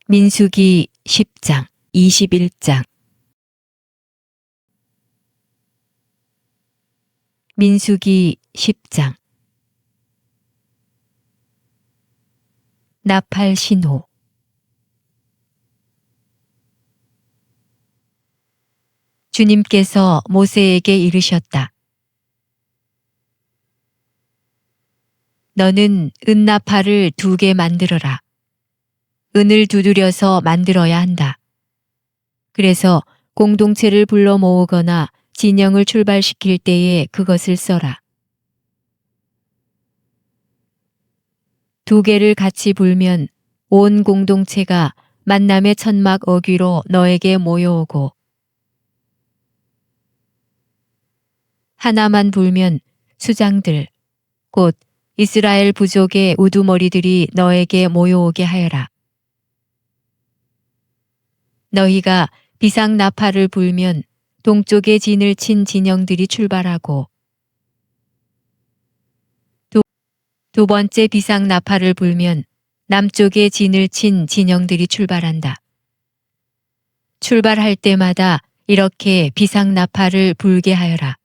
민수기 10장, 21장. 민수기 10장. 나팔 신호. 주님께서 모세에게 이르셨다. 너는 은나팔을 2개 만들어라. 은을 두드려서 만들어야 한다. 그래서 공동체를 불러 모으거나 진영을 출발시킬 때에 그것을 써라. 2개를 같이 불면 온 공동체가 만남의 천막 어귀로 너에게 모여오고, 하나만 불면 수장들, 곧 이스라엘 부족의 우두머리들이 너에게 모여오게 하여라. 너희가 비상나팔을 불면 동쪽에 진을 친 진영들이 출발하고, 두 번째 비상나팔을 불면 남쪽에 진을 친 진영들이 출발한다. 출발할 때마다 이렇게 비상나팔을 불게 하여라.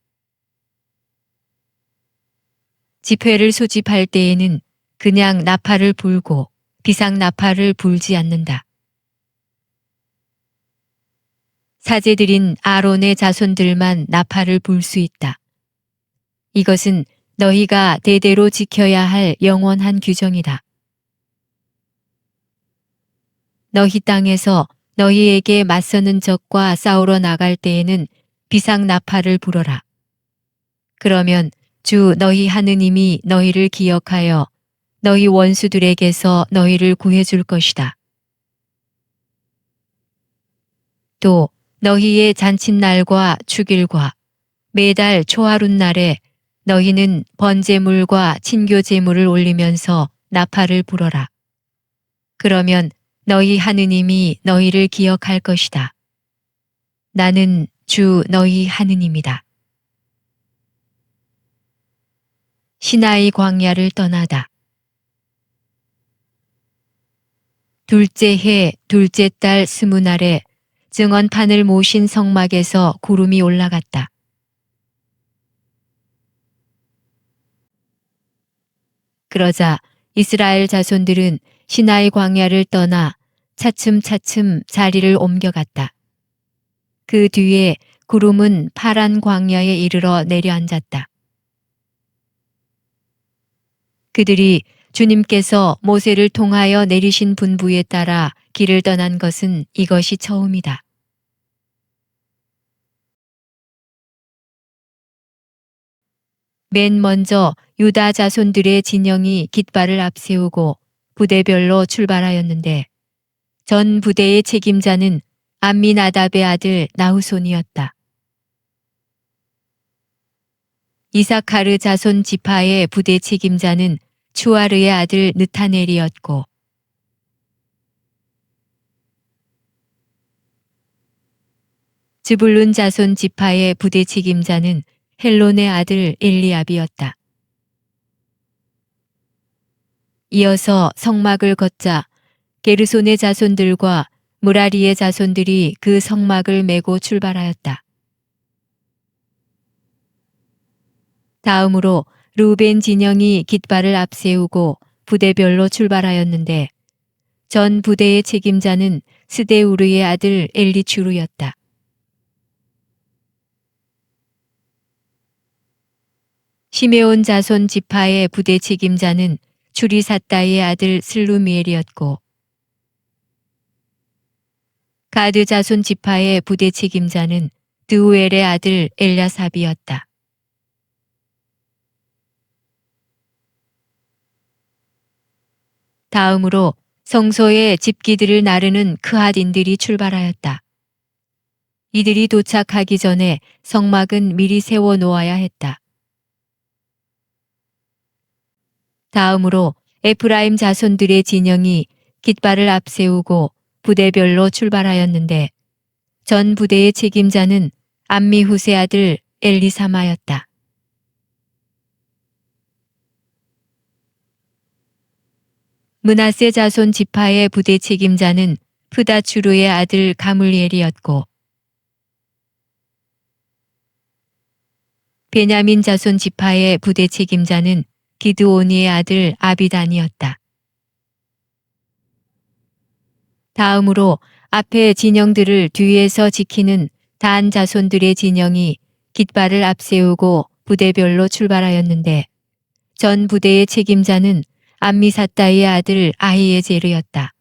집회를 소집할 때에는 그냥 나팔을 불고 비상나팔을 불지 않는다. 사제들인 아론의 자손들만 나팔을 불 수 있다. 이것은 너희가 대대로 지켜야 할 영원한 규정이다. 너희 땅에서 너희에게 맞서는 적과 싸우러 나갈 때에는 비상나팔을 불어라. 그러면 주 너희 하느님이 너희를 기억하여 너희 원수들에게서 너희를 구해줄 것이다. 또 너희의 잔칫날과 축일과 매달 초하룻날에 너희는 번제물과 친교제물을 올리면서 나팔을 불어라. 그러면 너희 하느님이 너희를 기억할 것이다. 나는 주 너희 하느님이다. 시나이 광야를 떠나다. 둘째 해 둘째 달 20날에 증언판을 모신 성막에서 구름이 올라갔다. 그러자 이스라엘 자손들은 시나이 광야를 떠나 차츰차츰 자리를 옮겨갔다. 그 뒤에 구름은 파란 광야에 이르러 내려앉았다. 그들이 주님께서 모세를 통하여 내리신 분부에 따라 길을 떠난 것은 이것이 처음이다. 맨 먼저 유다 자손들의 진영이 깃발을 앞세우고 부대별로 출발하였는데, 전 부대의 책임자는 암미나답의 아들 나후손이었다. 이사카르 자손 지파의 부대 책임자는 추아르의 아들 느타넬이었고, 즈불룬 자손 지파의 부대 책임자는 헬론의 아들 엘리압이었다. 이어서 성막을 걷자 게르손의 자손들과 무라리의 자손들이 그 성막을 메고 출발하였다. 다음으로 루벤 진영이 깃발을 앞세우고 부대별로 출발하였는데, 전 부대의 책임자는 스데우르의 아들 엘리추루였다. 시메온 자손 지파의 부대 책임자는 추리사다의 아들 슬루미엘이었고, 가드 자손 지파의 부대 책임자는 드우엘의 아들 엘야삽이었다. 다음으로 성소의 집기들을 나르는 크핫인들이 출발하였다. 이들이 도착하기 전에 성막은 미리 세워 놓아야 했다. 다음으로 에프라임 자손들의 진영이 깃발을 앞세우고 부대별로 출발하였는데, 전 부대의 책임자는 암미후세 아들 엘리사마였다. 므낫세 자손 지파의 부대 책임자는 프다추르의 아들 가물리엘이었고 베냐민 자손 지파의 부대 책임자는 기드오니의 아들 아비단이었다. 다음으로 앞에 진영들을 뒤에서 지키는 단 자손들의 진영이 깃발을 앞세우고 부대별로 출발하였는데 전 부대의 책임자는 암미사다이의 아들 아히에제르였다.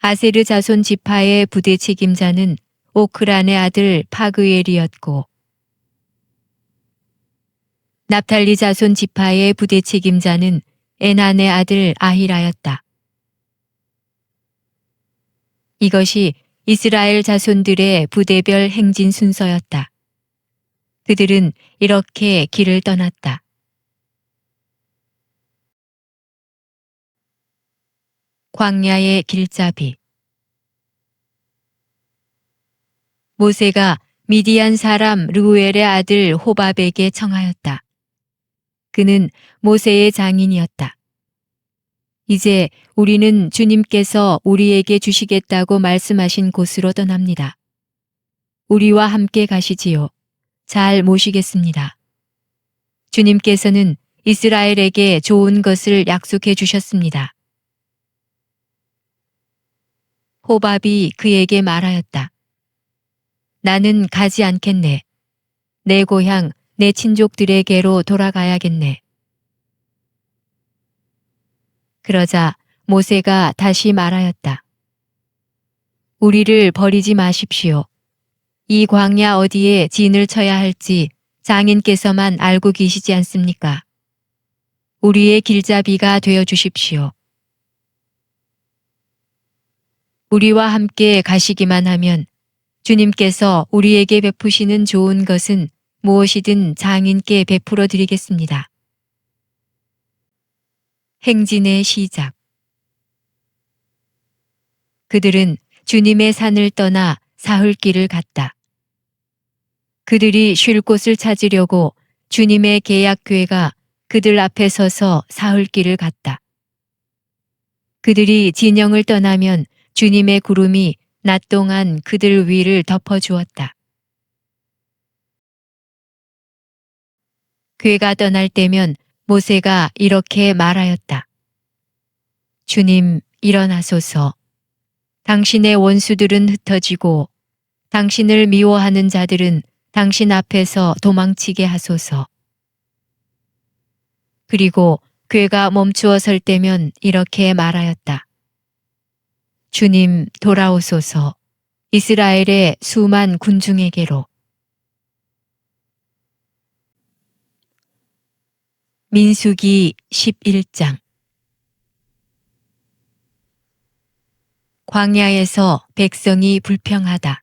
아세르 자손 지파의 부대 책임자는 오크란의 아들 파그엘이었고 납탈리 자손 지파의 부대 책임자는 에난의 아들 아히라였다. 이것이 이스라엘 자손들의 부대별 행진 순서였다. 그들은 이렇게 길을 떠났다. 광야의 길잡이. 모세가 미디안 사람 르우엘의 아들 호밥에게 청하였다. 그는 모세의 장인이었다. 이제 우리는 주님께서 우리에게 주시겠다고 말씀하신 곳으로 떠납니다. 우리와 함께 가시지요. 잘 모시겠습니다. 주님께서는 이스라엘에게 좋은 것을 약속해 주셨습니다. 호밥이 그에게 말하였다. 나는 가지 않겠네. 내 고향, 내 친족들에게로 돌아가야겠네. 그러자 모세가 다시 말하였다. 우리를 버리지 마십시오. 이 광야 어디에 진을 쳐야 할지 장인께서만 알고 계시지 않습니까? 우리의 길잡이가 되어 주십시오. 우리와 함께 가시기만 하면 주님께서 우리에게 베푸시는 좋은 것은 무엇이든 장인께 베풀어 드리겠습니다. 행진의 시작. 그들은 주님의 산을 떠나 사흘길을 갔다. 그들이 쉴 곳을 찾으려고 주님의 계약궤가 그들 앞에 서서 사흘길을 갔다. 그들이 진영을 떠나면 주님의 구름이 낮 동안 그들 위를 덮어주었다. 궤가 떠날 때면 모세가 이렇게 말하였다. 주님, 일어나소서. 당신의 원수들은 흩어지고 당신을 미워하는 자들은 당신 앞에서 도망치게 하소서. 그리고 궤가 멈추어 설 때면 이렇게 말하였다. 주님, 돌아오소서. 이스라엘의 수만 군중에게로. 민수기 11장. 광야에서 백성이 불평하다.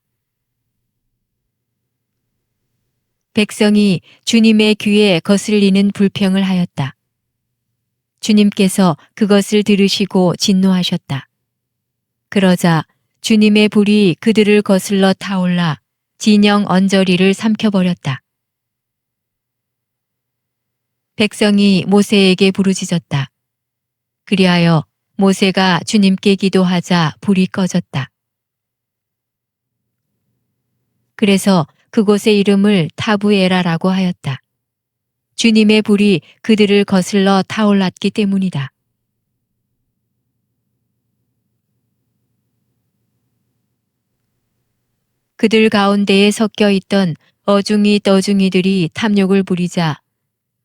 백성이 주님의 귀에 거슬리는 불평을 하였다. 주님께서 그것을 들으시고 진노하셨다. 그러자 주님의 불이 그들을 거슬러 타올라 진영 언저리를 삼켜버렸다. 백성이 모세에게 부르짖었다. 그리하여 모세가 주님께 기도하자 불이 꺼졌다. 그래서 그곳의 이름을 타브에라라고 하였다. 주님의 불이 그들을 거슬러 타올랐기 때문이다. 그들 가운데에 섞여 있던 어중이 떠중이들이 탐욕을 부리자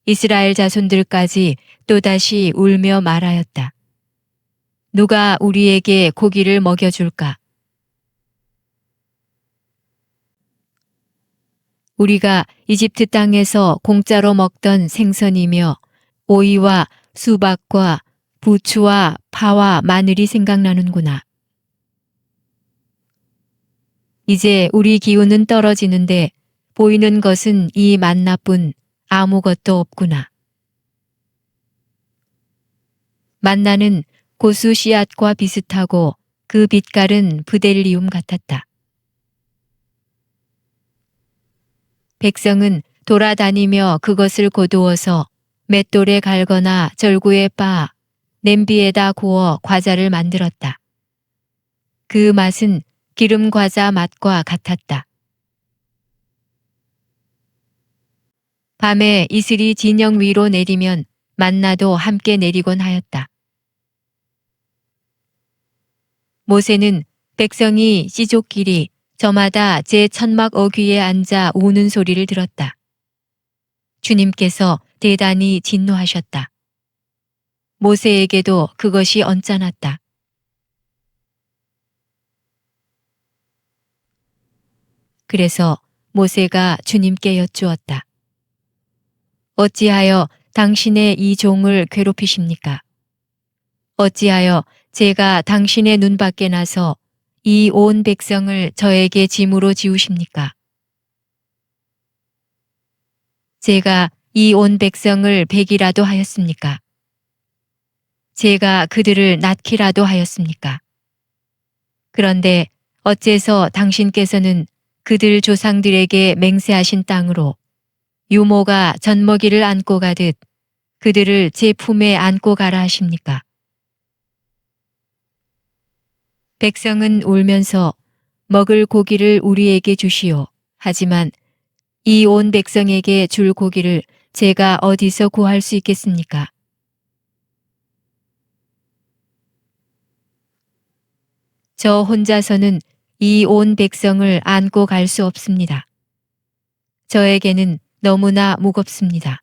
이스라엘 자손들까지 또다시 울며 말하였다. 누가 우리에게 고기를 먹여줄까? 우리가 이집트 땅에서 공짜로 먹던 생선이며 오이와 수박과 부추와 파와 마늘이 생각나는구나. 이제 우리 기운은 떨어지는데 보이는 것은 이 만나뿐 아무것도 없구나. 만나는 고수 씨앗과 비슷하고 그 빛깔은 브델리움 같았다. 백성은 돌아다니며 그것을 거두어서 맷돌에 갈거나 절구에 빻아 냄비에다 구워 과자를 만들었다. 그 맛은 기름 과자 맛과 같았다. 밤에 이슬이 진영 위로 내리면 만나도 함께 내리곤 하였다. 모세는 백성이 시족끼리 저마다 제 천막 어귀에 앉아 우는 소리를 들었다. 주님께서 대단히 진노하셨다. 모세에게도 그것이 언짢았다. 그래서 모세가 주님께 여쭈었다. 어찌하여 당신의 이 종을 괴롭히십니까? 어찌하여 제가 당신의 눈 밖에 나서 이 온 백성을 저에게 짐으로 지우십니까? 제가 이 온 백성을 베기라도 하였습니까? 제가 그들을 낳기라도 하였습니까? 그런데 어째서 당신께서는 그들 조상들에게 맹세하신 땅으로 유모가 젖먹이를 안고 가듯 그들을 제 품에 안고 가라 하십니까? 백성은 울면서 먹을 고기를 우리에게 주시오. 하지만 이 온 백성에게 줄 고기를 제가 어디서 구할 수 있겠습니까? 저 혼자서는 이 온 백성을 안고 갈 수 없습니다. 저에게는 너무나 무겁습니다.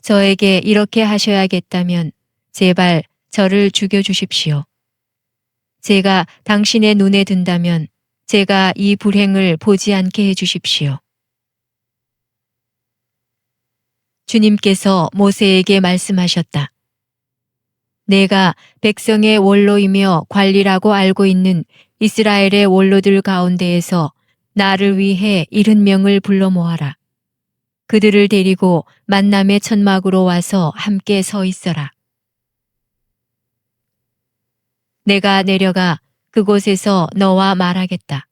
저에게 이렇게 하셔야겠다면 제발 저를 죽여주십시오. 제가 당신의 눈에 든다면 제가 이 불행을 보지 않게 해주십시오. 주님께서 모세에게 말씀하셨다. 내가 백성의 원로이며 관리라고 알고 있는 이스라엘의 원로들 가운데에서 나를 위해 70명을 불러 모아라. 그들을 데리고 만남의 천막으로 와서 함께 서 있어라. 내가 내려가 그곳에서 너와 말하겠다.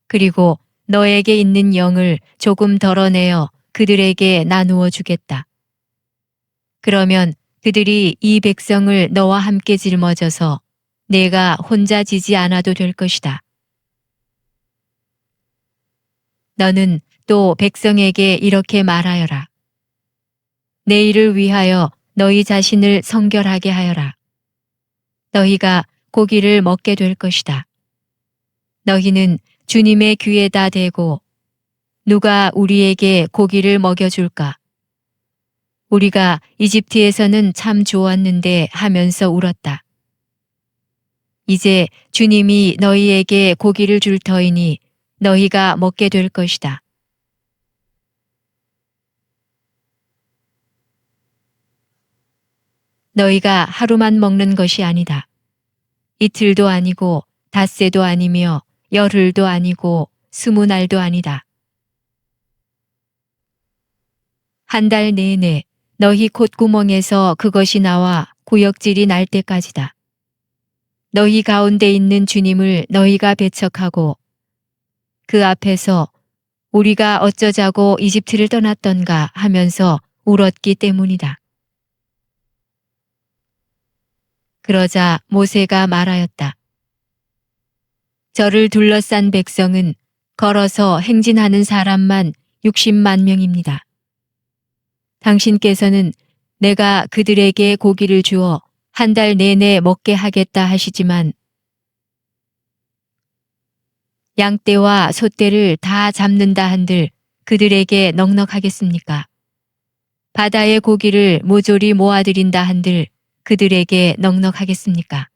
그리고 너에게 있는 영을 조금 덜어내어 그들에게 나누어 주겠다. 그러면 그들이 이 백성을 너와 함께 짊어져서 내가 혼자 지지 않아도 될 것이다. 너는 또 백성에게 이렇게 말하여라. 내일을 위하여 너희 자신을 성결하게 하여라. 너희가 고기를 먹게 될 것이다. 너희는 주님의 귀에다 대고 누가 우리에게 고기를 먹여줄까? 우리가 이집트에서는 참 좋았는데 하면서 울었다. 이제 주님이 너희에게 고기를 줄 터이니 너희가 먹게 될 것이다. 너희가 하루만 먹는 것이 아니다. 이틀도 아니고 닷새도 아니며 열흘도 아니고 20날도 아니다. 한 달 내내 너희 콧구멍에서 그것이 나와 구역질이 날 때까지다. 너희 가운데 있는 주님을 너희가 배척하고 그 앞에서 우리가 어쩌자고 이집트를 떠났던가 하면서 울었기 때문이다. 그러자 모세가 말하였다. 저를 둘러싼 백성은 걸어서 행진하는 사람만 60만 명입니다. 당신께서는 내가 그들에게 고기를 주어 한 달 내내 먹게 하겠다 하시지만 양떼와 소떼를 다 잡는다 한들 그들에게 넉넉하겠습니까? 바다의 고기를 모조리 모아들인다 한들 그들에게 넉넉하겠습니까?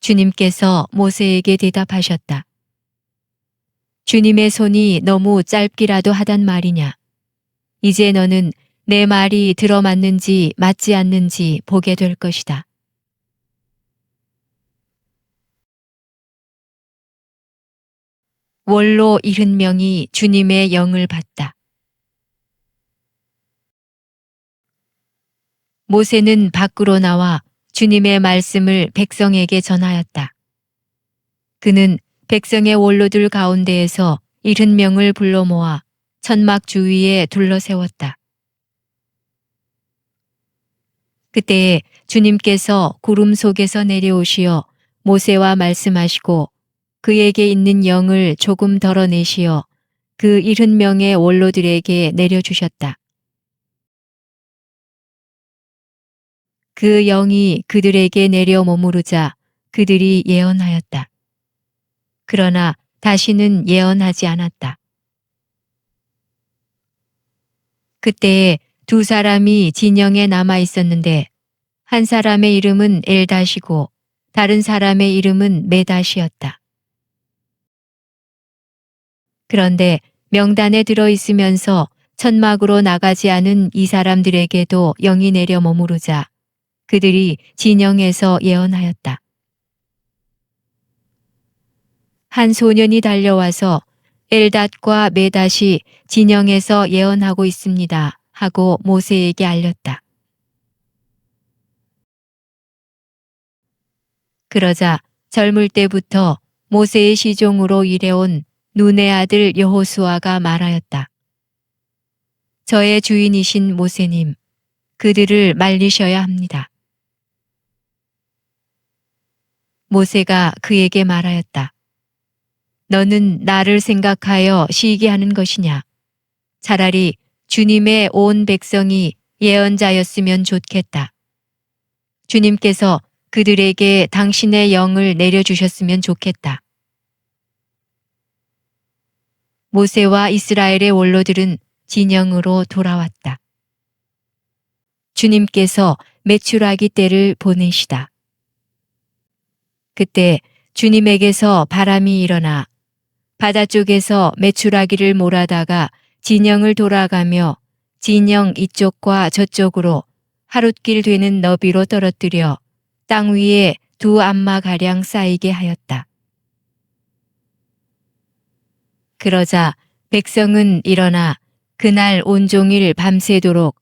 주님께서 모세에게 대답하셨다. 주님의 손이 너무 짧기라도 하단 말이냐. 이제 너는 내 말이 들어맞는지 맞지 않는지 보게 될 것이다. 원로 70명이 주님의 영을 받다. 모세는 밖으로 나와 주님의 말씀을 백성에게 전하였다. 그는 백성의 원로들 가운데에서 70명을 불러 모아 천막 주위에 둘러세웠다. 그때에 주님께서 구름 속에서 내려오시어 모세와 말씀하시고 그에게 있는 영을 조금 덜어내시어 그 70명의 원로들에게 내려주셨다. 그 영이 그들에게 내려 머무르자 그들이 예언하였다. 그러나 다시는 예언하지 않았다. 그때에 두 사람이 진영에 남아 있었는데 한 사람의 이름은 엘닷이고 다른 사람의 이름은 메닷이었다. 그런데 명단에 들어 있으면서 천막으로 나가지 않은 이 사람들에게도 영이 내려 머무르자 그들이 진영에서 예언하였다. 한 소년이 달려와서 엘닷과 메닷이 진영에서 예언하고 있습니다 하고 모세에게 알렸다. 그러자 젊을 때부터 모세의 시종으로 일해온 눈의 아들 여호수아가 말하였다. 저의 주인이신 모세님, 그들을 말리셔야 합니다. 모세가 그에게 말하였다. 너는 나를 생각하여 시기하는 것이냐? 차라리 주님의 온 백성이 예언자였으면 좋겠다. 주님께서 그들에게 당신의 영을 내려주셨으면 좋겠다. 모세와 이스라엘의 원로들은 진영으로 돌아왔다. 주님께서 메추라기 떼를 보내시다. 그때 주님에게서 바람이 일어나 바다 쪽에서 메추라기를 몰아다가 진영을 돌아가며 진영 이쪽과 저쪽으로 하룻길 되는 너비로 떨어뜨려 땅 위에 2안마가량 쌓이게 하였다. 그러자 백성은 일어나 그날 온종일 밤새도록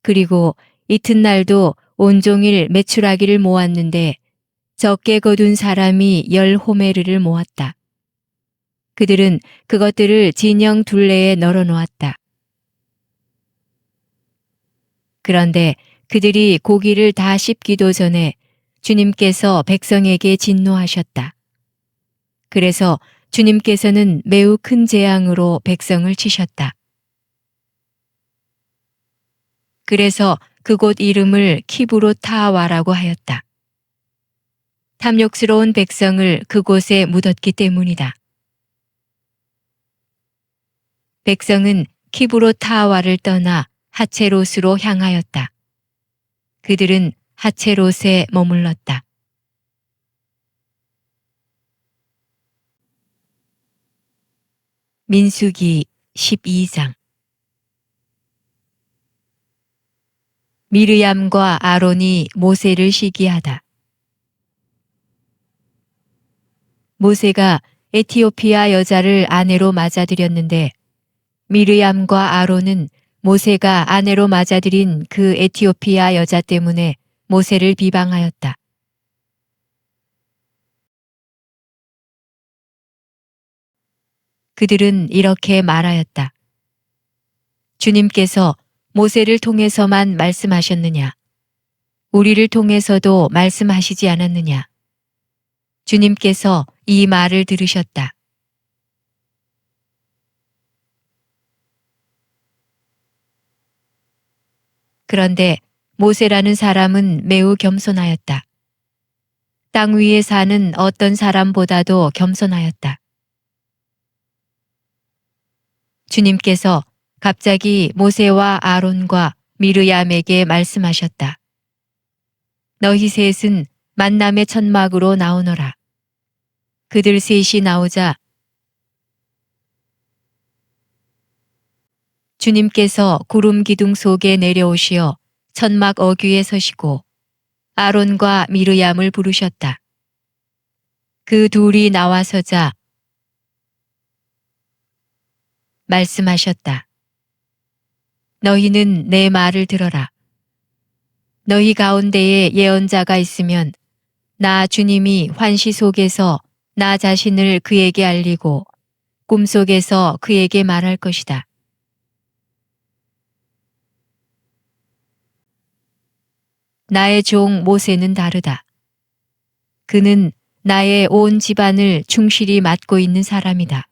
그리고 이튿날도 온종일 메추라기를 모았는데 적게 거둔 사람이 10호메르를 모았다. 그들은 그것들을 진영 둘레에 널어 놓았다. 그런데 그들이 고기를 다 씹기도 전에 주님께서 백성에게 진노하셨다. 그래서 주님께서는 매우 큰 재앙으로 백성을 치셨다. 그래서 그곳 이름을 키브롯하와라고 하였다. 탐욕스러운 백성을 그곳에 묻었기 때문이다. 백성은 키브롯하와를 떠나 하체롯으로 향하였다. 그들은 하체롯에 머물렀다. 민수기 12장. 미르얌과 아론이 모세를 시기하다. 모세가 에티오피아 여자를 아내로 맞아들였는데 미르얌과 아론은 모세가 아내로 맞아들인 그 에티오피아 여자 때문에 모세를 비방하였다. 그들은 이렇게 말하였다. 주님께서 모세를 통해서만 말씀하셨느냐? 우리를 통해서도 말씀하시지 않았느냐? 주님께서 이 말을 들으셨다. 그런데 모세라는 사람은 매우 겸손하였다. 땅 위에 사는 어떤 사람보다도 겸손하였다. 주님께서 갑자기 모세와 아론과 미르얌에게 말씀하셨다. 너희 셋은 만남의 천막으로 나오너라. 그들 셋이 나오자 주님께서 구름 기둥 속에 내려오시어 천막 어귀에 서시고 아론과 미르얌을 부르셨다. 그 둘이 나와서자 말씀하셨다. 너희는 내 말을 들어라. 너희 가운데에 예언자가 있으면 나 주님이 환시 속에서 나 자신을 그에게 알리고 꿈속에서 그에게 말할 것이다. 나의 종 모세는 다르다. 그는 나의 온 집안을 충실히 맡고 있는 사람이다.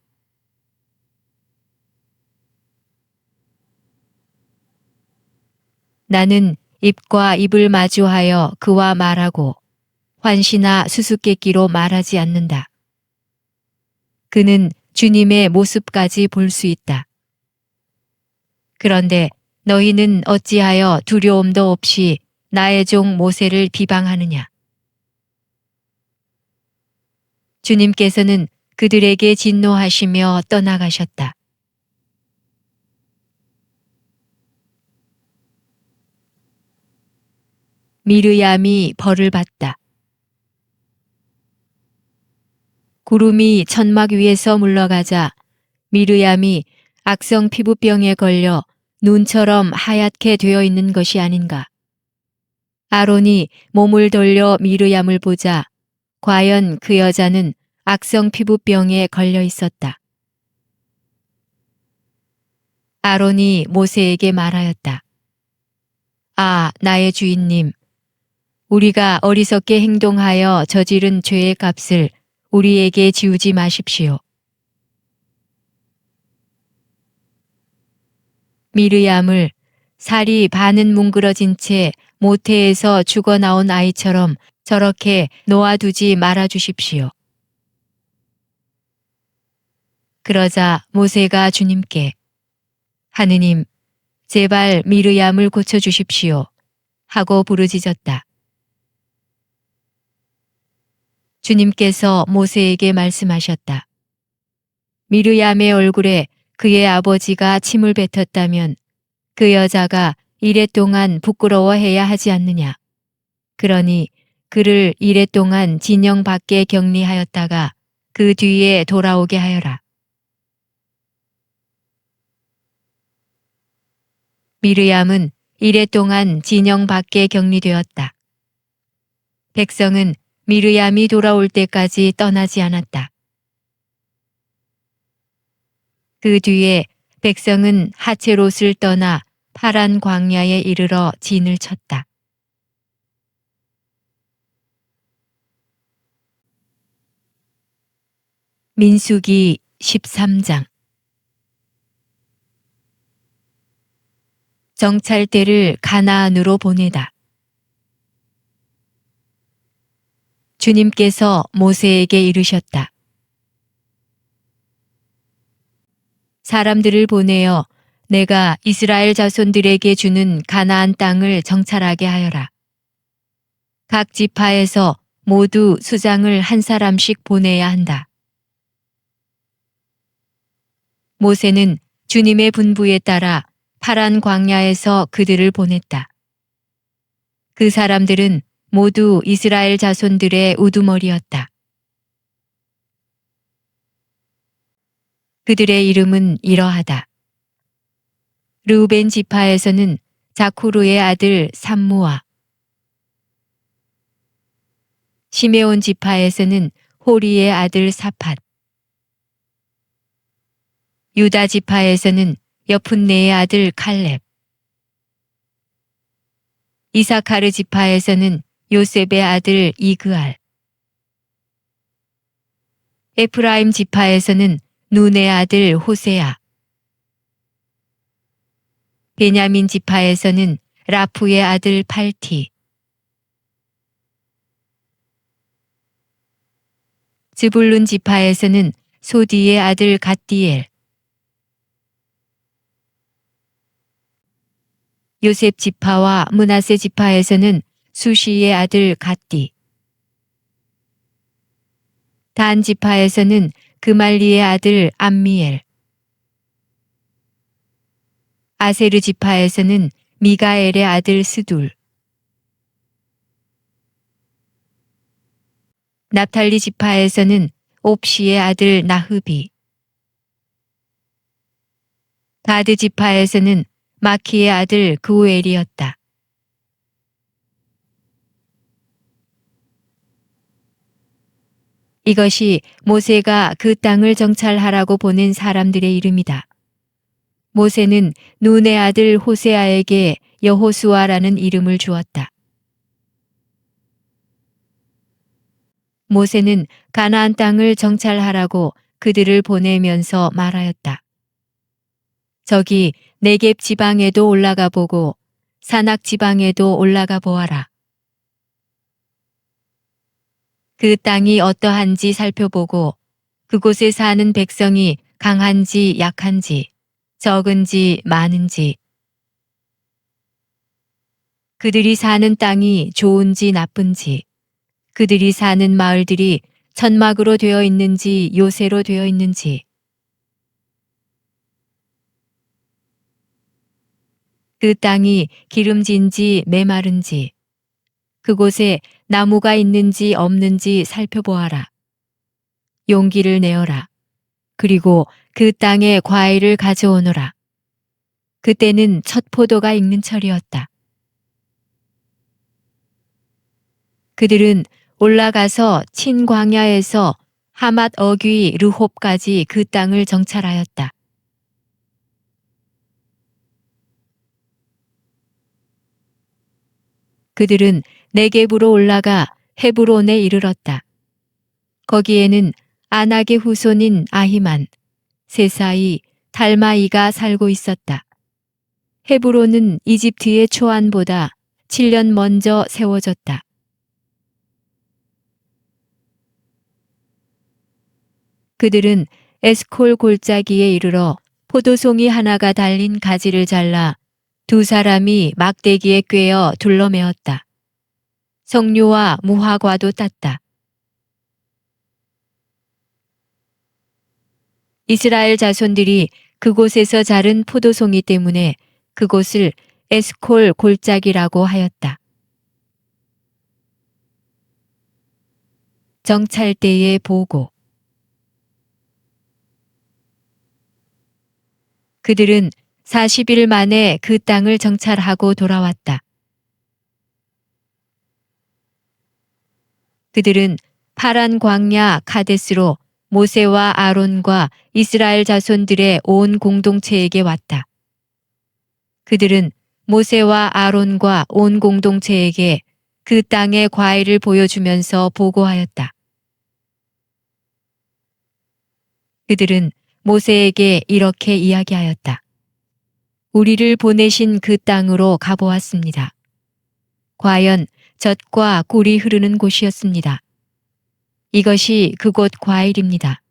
나는 입과 입을 마주하여 그와 말하고 환시나 수수께끼로 말하지 않는다. 그는 주님의 모습까지 볼 수 있다. 그런데 너희는 어찌하여 두려움도 없이 나의 종 모세를 비방하느냐? 주님께서는 그들에게 진노하시며 떠나가셨다. 미르얌이 벌을 받다. 구름이 천막 위에서 물러가자 미르얌이 악성 피부병에 걸려 눈처럼 하얗게 되어 있는 것이 아닌가. 아론이 몸을 돌려 미르얌을 보자 과연 그 여자는 악성 피부병에 걸려 있었다. 아론이 모세에게 말하였다. 아, 나의 주인님. 우리가 어리석게 행동하여 저지른 죄의 값을 우리에게 지우지 마십시오. 미르얌을 살이 반은 뭉그러진 채 모태에서 죽어나온 아이처럼 저렇게 놓아두지 말아 주십시오. 그러자 모세가 주님께 하느님, 제발 미르얌을 고쳐주십시오. 하고 부르짖었다. 주님께서 모세에게 말씀하셨다. 미르얌의 얼굴에 그의 아버지가 침을 뱉었다면 그 여자가 이랫동안 부끄러워해야 하지 않느냐. 그러니 그를 이랫동안 진영 밖에 격리하였다가 그 뒤에 돌아오게 하여라. 미르얌은 이랫동안 진영 밖에 격리되었다. 백성은 미르얌이 돌아올 때까지 떠나지 않았다. 그 뒤에 백성은 하체롯을 떠나 파란 광야에 이르러 진을 쳤다. 민수기 13장. 정찰대를 가나안으로 보내다. 주님께서 모세에게 이르셨다. 사람들을 보내어 내가 이스라엘 자손들에게 주는 가나안 땅을 정찰하게 하여라. 각 지파에서 모두 수장을 한 사람씩 보내야 한다. 모세는 주님의 분부에 따라 파란 광야에서 그들을 보냈다. 그 사람들은 모두 이스라엘 자손들의 우두머리였다. 그들의 이름은 이러하다. 르우벤 지파에서는 자쿠르의 아들 삼무아, 시메온 지파에서는 호리의 아들 사팟, 유다 지파에서는 여푼네의 아들 칼렙, 이사카르 지파에서는 요셉의 아들 이그알, 에프라임 지파에서는 눈의 아들 호세아, 베냐민 지파에서는 라프의 아들 팔티, 즈불룬 지파에서는 소디의 아들 갓디엘, 요셉 지파와 므낫세 지파에서는 수시의 아들 갓디, 단 지파에서는 그말리의 아들 암미엘, 아세르 지파에서는 미가엘의 아들 스둘, 납탈리 지파에서는 옵시의 아들 나흐비, 가드 지파에서는 마키의 아들 그우엘이었다. 이것이 모세가 그 땅을 정찰하라고 보낸 사람들의 이름이다. 모세는 눈의 아들 호세아에게 여호수아라는 이름을 주었다. 모세는 가나안 땅을 정찰하라고 그들을 보내면서 말하였다. 저기 네겝 지방에도 올라가 보고 산악 지방에도 올라가 보아라. 그 땅이 어떠한지 살펴보고 그곳에 사는 백성이 강한지 약한지 적은지 많은지 그들이 사는 땅이 좋은지 나쁜지 그들이 사는 마을들이 천막으로 되어 있는지 요새로 되어 있는지 그 땅이 기름진지 메마른지 그곳에 나무가 있는지 없는지 살펴보아라. 용기를 내어라. 그리고 그 땅에 과일을 가져오너라. 그때는 첫 포도가 익는 철이었다. 그들은 올라가서 친광야에서 하맛 어귀 르홉까지 그 땅을 정찰하였다. 그들은 네겝으로 올라가 헤브론에 이르렀다. 거기에는 아낙의 후손인 아히만, 세사이, 달마이가 살고 있었다. 헤브론은 이집트의 초안보다 7년 먼저 세워졌다. 그들은 에스콜 골짜기에 이르러 포도송이 하나가 달린 가지를 잘라 두 사람이 막대기에 꿰어 둘러매었다. 석류와 무화과도 땄다. 이스라엘 자손들이 그곳에서 자른 포도송이 때문에 그곳을 에스콜 골짜기라고 하였다. 정찰 때의 보고. 그들은 40일 만에 그 땅을 정찰하고 돌아왔다. 그들은 파란 광야 카데스로 모세와 아론과 이스라엘 자손들의 온 공동체에게 왔다. 그들은 모세와 아론과 온 공동체에게 그 땅의 과일을 보여주면서 보고하였다. 그들은 모세에게 이렇게 이야기하였다. 우리를 보내신 그 땅으로 가보았습니다. 과연 젖과 꿀이 흐르는 곳이었습니다. 이것이 그곳 과일입니다.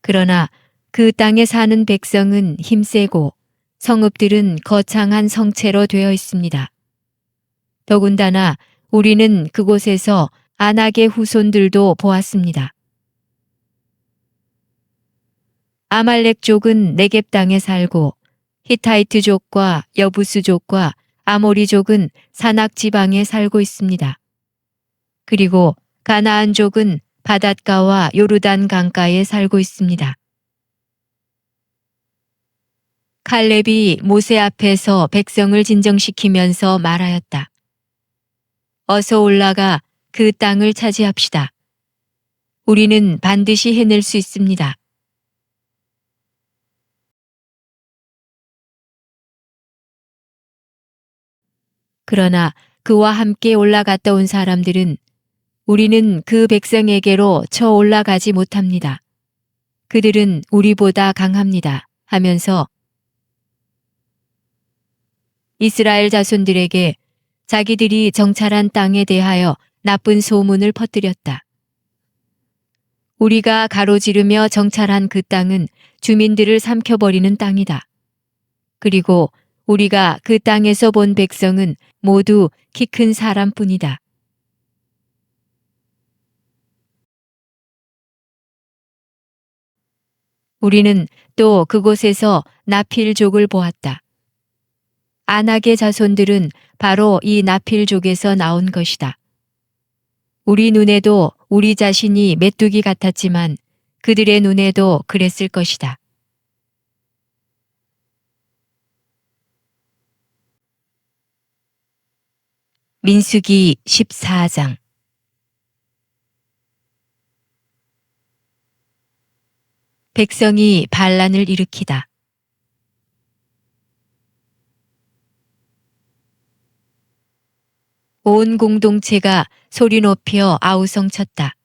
그러나 그 땅에 사는 백성은 힘세고 성읍들은 거창한 성체로 되어 있습니다. 더군다나 우리는 그곳에서 아낙의 후손들도 보았습니다. 아말렉족은 네겝 땅에 살고 히타이트족과 여부스족과 아모리족은 산악 지방에 살고 있습니다. 그리고 가나안족은 바닷가와 요르단 강가에 살고 있습니다. 칼렙이 모세 앞에서 백성을 진정시키면서 말하였다. 어서 올라가 그 땅을 차지합시다. 우리는 반드시 해낼 수 있습니다. 그러나 그와 함께 올라갔다 온 사람들은 우리는 그 백성에게로 쳐 올라가지 못합니다. 그들은 우리보다 강합니다. 하면서 이스라엘 자손들에게 자기들이 정찰한 땅에 대하여 나쁜 소문을 퍼뜨렸다. 우리가 가로지르며 정찰한 그 땅은 주민들을 삼켜버리는 땅이다. 그리고 우리가 그 땅에서 본 백성은 모두 키 큰 사람뿐이다. 우리는 또 그곳에서 나필족을 보았다. 아낙의 자손들은 바로 이 나필족에서 나온 것이다. 우리 눈에도 우리 자신이 메뚜기 같았지만 그들의 눈에도 그랬을 것이다. 민수기 14장. 백성이 반란을 일으키다. 온 공동체가 소리 높여 아우성쳤다.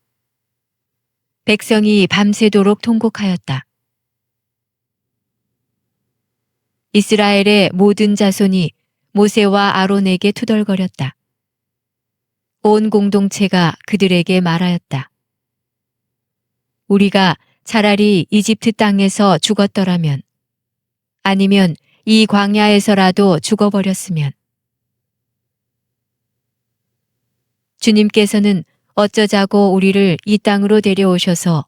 백성이 밤새도록 통곡하였다. 이스라엘의 모든 자손이 모세와 아론에게 투덜거렸다. 온 공동체가 그들에게 말하였다. 우리가 차라리 이집트 땅에서 죽었더라면, 아니면 이 광야에서라도 죽어버렸으면, 주님께서는 어쩌자고 우리를 이 땅으로 데려오셔서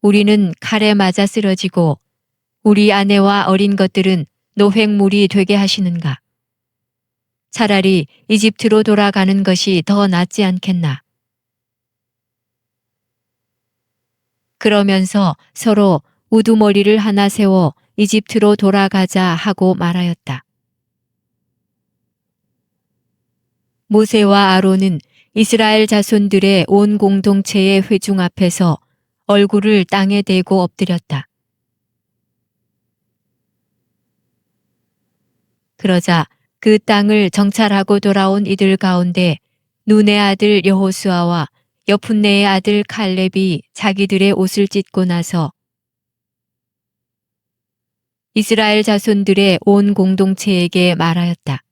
우리는 칼에 맞아 쓰러지고 우리 아내와 어린 것들은 노획물이 되게 하시는가? 차라리 이집트로 돌아가는 것이 더 낫지 않겠나? 그러면서 서로 우두머리를 하나 세워 이집트로 돌아가자 하고 말하였다. 모세와 아론은 이스라엘 자손들의 온 공동체의 회중 앞에서 얼굴을 땅에 대고 엎드렸다. 그러자 그 땅을 정찰하고 돌아온 이들 가운데 눈의 아들 여호수아와 여푼네의 아들 칼렙이 자기들의 옷을 찢고 나서 이스라엘 자손들의 온 공동체에게 말하였다.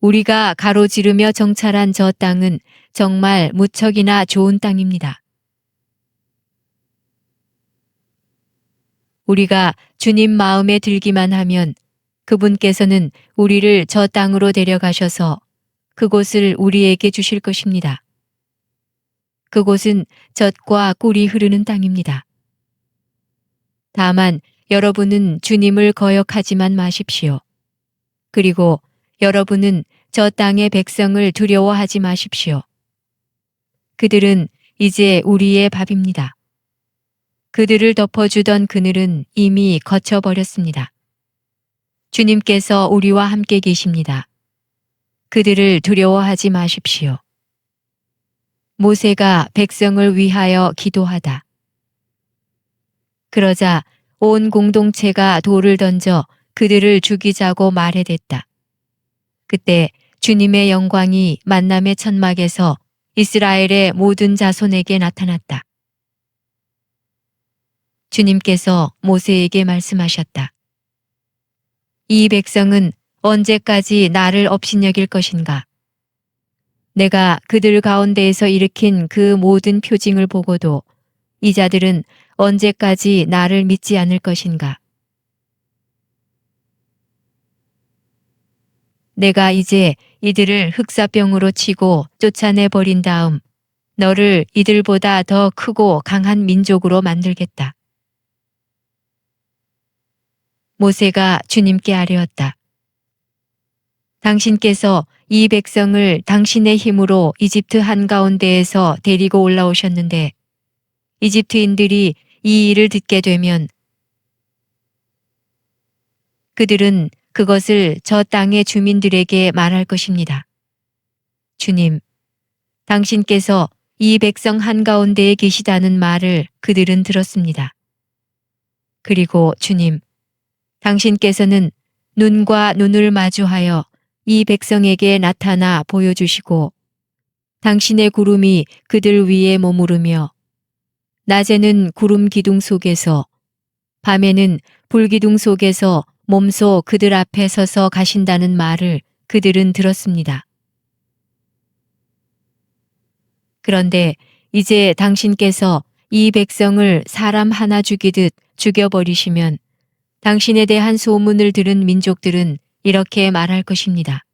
우리가 가로지르며 정찰한 저 땅은 정말 무척이나 좋은 땅입니다. 우리가 주님 마음에 들기만 하면 그분께서는 우리를 저 땅으로 데려가셔서 그곳을 우리에게 주실 것입니다. 그곳은 젖과 꿀이 흐르는 땅입니다. 다만 여러분은 주님을 거역하지만 마십시오. 그리고 여러분은 저 땅의 백성을 두려워하지 마십시오. 그들은 이제 우리의 밥입니다. 그들을 덮어주던 그늘은 이미 거쳐버렸습니다. 주님께서 우리와 함께 계십니다. 그들을 두려워하지 마십시오. 모세가 백성을 위하여 기도하다. 그러자 온 공동체가 돌을 던져 그들을 죽이자고 말해댔다. 그때 주님의 영광이 만남의 천막에서 이스라엘의 모든 자손에게 나타났다. 주님께서 모세에게 말씀하셨다. 이 백성은 언제까지 나를 업신여길 것인가? 내가 그들 가운데에서 일으킨 그 모든 표징을 보고도 이 자들은 언제까지 나를 믿지 않을 것인가? 내가 이제 이들을 흑사병으로 치고 쫓아내 버린 다음 너를 이들보다 더 크고 강한 민족으로 만들겠다. 모세가 주님께 아뢰었다. 당신께서 이 백성을 당신의 힘으로 이집트 한가운데에서 데리고 올라오셨는데 이집트인들이 이 일을 듣게 되면 그들은 그것을 저 땅의 주민들에게 말할 것입니다. 주님, 당신께서 이 백성 한가운데에 계시다는 말을 그들은 들었습니다. 그리고 주님, 당신께서는 눈과 눈을 마주하여 이 백성에게 나타나 보여주시고 당신의 구름이 그들 위에 머무르며 낮에는 구름 기둥 속에서 밤에는 불기둥 속에서 몸소 그들 앞에 서서 가신다는 말을 그들은 들었습니다. 그런데 이제 당신께서 이 백성을 사람 하나 죽이듯 죽여버리시면 당신에 대한 소문을 들은 민족들은 이렇게 말할 것입니다.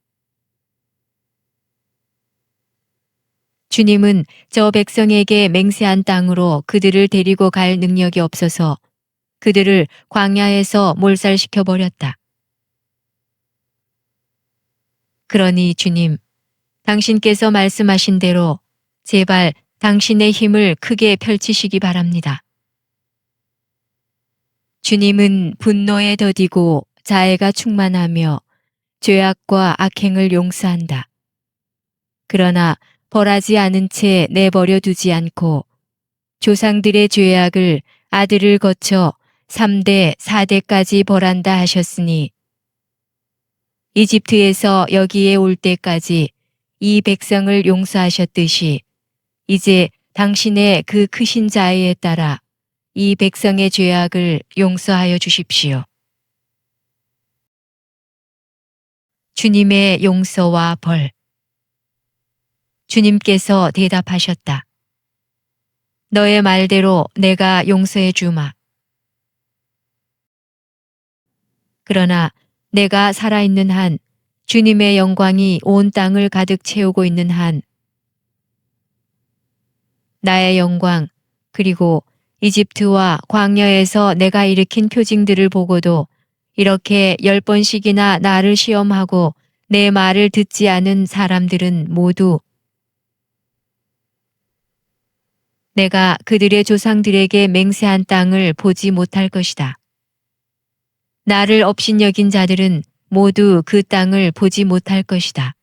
주님은 저 백성에게 맹세한 땅으로 그들을 데리고 갈 능력이 없어서 그들을 광야에서 몰살시켜 버렸다. 그러니 주님, 당신께서 말씀하신 대로 제발 당신의 힘을 크게 펼치시기 바랍니다. 주님은 분노에 더디고 자애가 충만하며 죄악과 악행을 용서한다. 그러나 벌하지 않은 채 내버려 두지 않고 조상들의 죄악을 아들을 거쳐 3대, 4대까지 벌한다 하셨으니 이집트에서 여기에 올 때까지 이 백성을 용서하셨듯이 이제 당신의 그 크신 자애에 따라 이 백성의 죄악을 용서하여 주십시오. 주님의 용서와 벌. 주님께서 대답하셨다. 너의 말대로 내가 용서해 주마. 그러나 내가 살아있는 한, 주님의 영광이 온 땅을 가득 채우고 있는 한, 나의 영광, 그리고 이집트와 광야에서 내가 일으킨 표징들을 보고도 이렇게 10번씩이나 나를 시험하고 내 말을 듣지 않은 사람들은 모두 내가 그들의 조상들에게 맹세한 땅을 보지 못할 것이다. 나를 업신여긴 자들은 모두 그 땅을 보지 못할 것이다.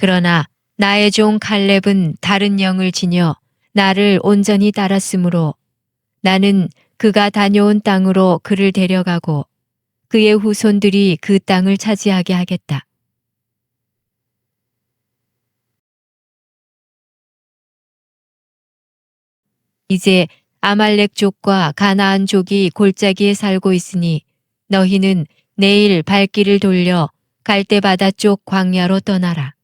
그러나 나의 종 칼렙은 다른 영을 지녀 나를 온전히 따랐으므로 나는 그가 다녀온 땅으로 그를 데려가고 그의 후손들이 그 땅을 차지하게 하겠다. 이제 아말렉 족과 가나안 족이 골짜기에 살고 있으니 너희는 내일 발길을 돌려 갈대바다 쪽 광야로 떠나라.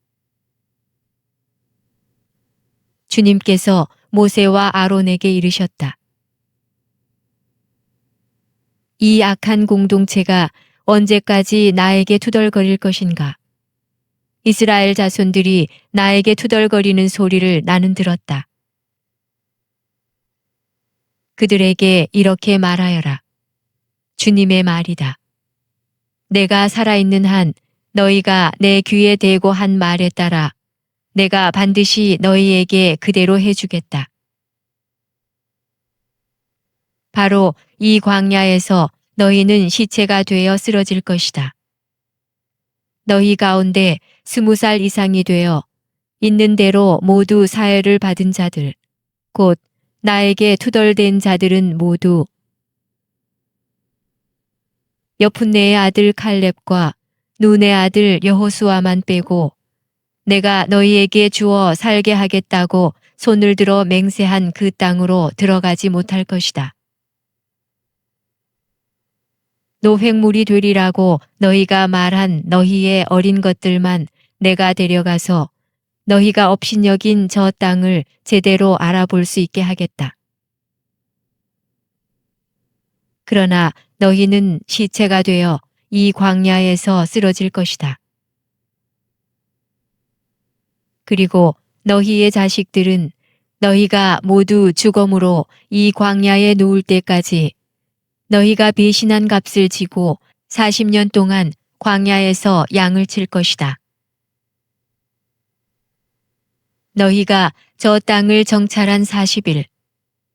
주님께서 모세와 아론에게 이르셨다. 이 악한 공동체가 언제까지 나에게 투덜거릴 것인가? 이스라엘 자손들이 나에게 투덜거리는 소리를 나는 들었다. 그들에게 이렇게 말하여라. 주님의 말이다. 내가 살아있는 한 너희가 내 귀에 대고 한 말에 따라 내가 반드시 너희에게 그대로 해주겠다. 바로 이 광야에서 너희는 시체가 되어 쓰러질 것이다. 너희 가운데 20살 이상이 되어 있는 대로 모두 사해를 받은 자들, 곧 나에게 투덜댄 자들은 모두 여푼네의 아들 칼렙과 눈의 아들 여호수아만 빼고 내가 너희에게 주어 살게 하겠다고 손을 들어 맹세한 그 땅으로 들어가지 못할 것이다. 노획물이 되리라고 너희가 말한 너희의 어린 것들만 내가 데려가서 너희가 업신여긴 저 땅을 제대로 알아볼 수 있게 하겠다. 그러나 너희는 시체가 되어 이 광야에서 쓰러질 것이다. 그리고 너희의 자식들은 너희가 모두 죽음으로 이 광야에 누울 때까지 너희가 배신한 값을 지고 40년 동안 광야에서 양을 칠 것이다. 너희가 저 땅을 정찰한 40일,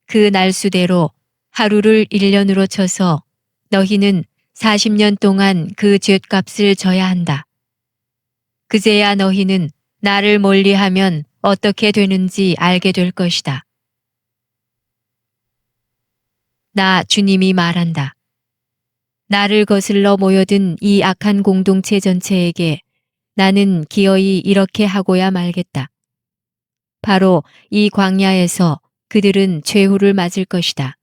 그 날수대로 하루를 1년으로 쳐서 너희는 40년 동안 그 죗값을 져야 한다. 그제야 너희는 나를 멀리하면 어떻게 되는지 알게 될 것이다. 나 주님이 말한다. 나를 거슬러 모여든 이 악한 공동체 전체에게 나는 기어이 이렇게 하고야 말겠다. 바로 이 광야에서 그들은 최후를 맞을 것이다.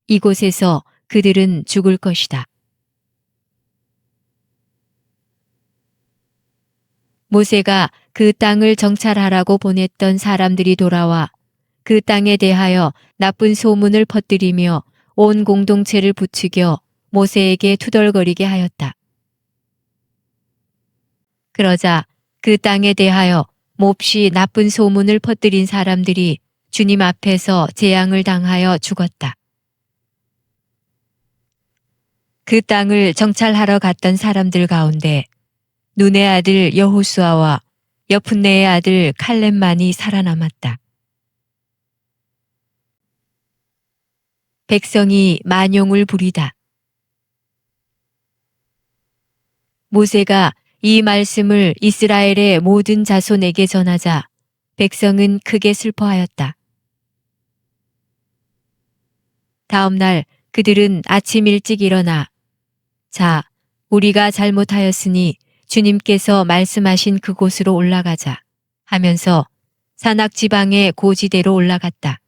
이곳에서 그들은 죽을 것이다. 모세가 그 땅을 정찰하라고 보냈던 사람들이 돌아와 그 땅에 대하여 나쁜 소문을 퍼뜨리며 온 공동체를 부추겨 모세에게 투덜거리게 하였다. 그러자 그 땅에 대하여 몹시 나쁜 소문을 퍼뜨린 사람들이 주님 앞에서 재앙을 당하여 죽었다. 그 땅을 정찰하러 갔던 사람들 가운데 눈의 아들 여호수아와 여푼네의 아들 칼렙만이 살아남았다. 백성이 만용을 부리다. 모세가 이 말씀을 이스라엘의 모든 자손에게 전하자 백성은 크게 슬퍼하였다. 다음 날 그들은 아침 일찍 일어나 자, 우리가 잘못하였으니 주님께서 말씀하신 그곳으로 올라가자 하면서 산악 지방의 고지대로 올라갔다.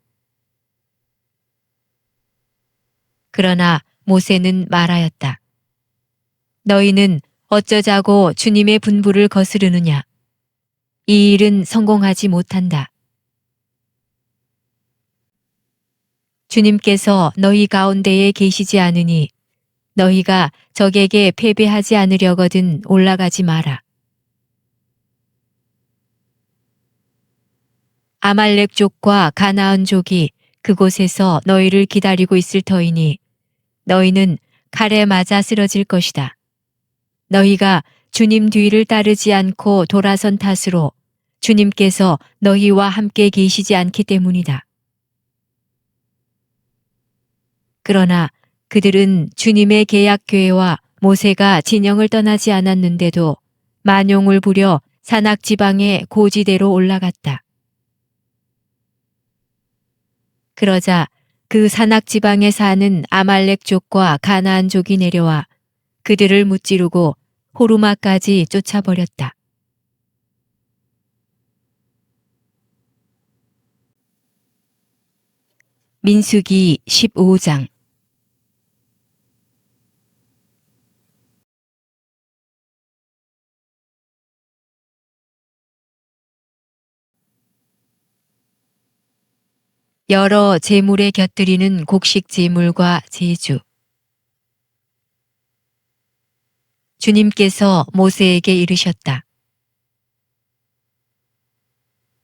그러나 모세는 말하였다. 너희는 어쩌자고 주님의 분부를 거스르느냐. 이 일은 성공하지 못한다. 주님께서 너희 가운데에 계시지 않으니 너희가 적에게 패배하지 않으려거든 올라가지 마라. 아말렉 족과 가나안 족이 그곳에서 너희를 기다리고 있을 터이니 너희는 칼에 맞아 쓰러질 것이다. 너희가 주님 뒤를 따르지 않고 돌아선 탓으로 주님께서 너희와 함께 계시지 않기 때문이다. 그러나 그들은 주님의 계약궤와 모세가 진영을 떠나지 않았는데도 만용을 부려 산악 지방의 고지대로 올라갔다. 그러자 그 산악 지방에 사는 아말렉 족과 가나안 족이 내려와 그들을 무찌르고 호르마까지 쫓아버렸다. 민수기 15장. 여러 제물에 곁들이는 곡식 제물과 제주. 주님께서 모세에게 이르셨다.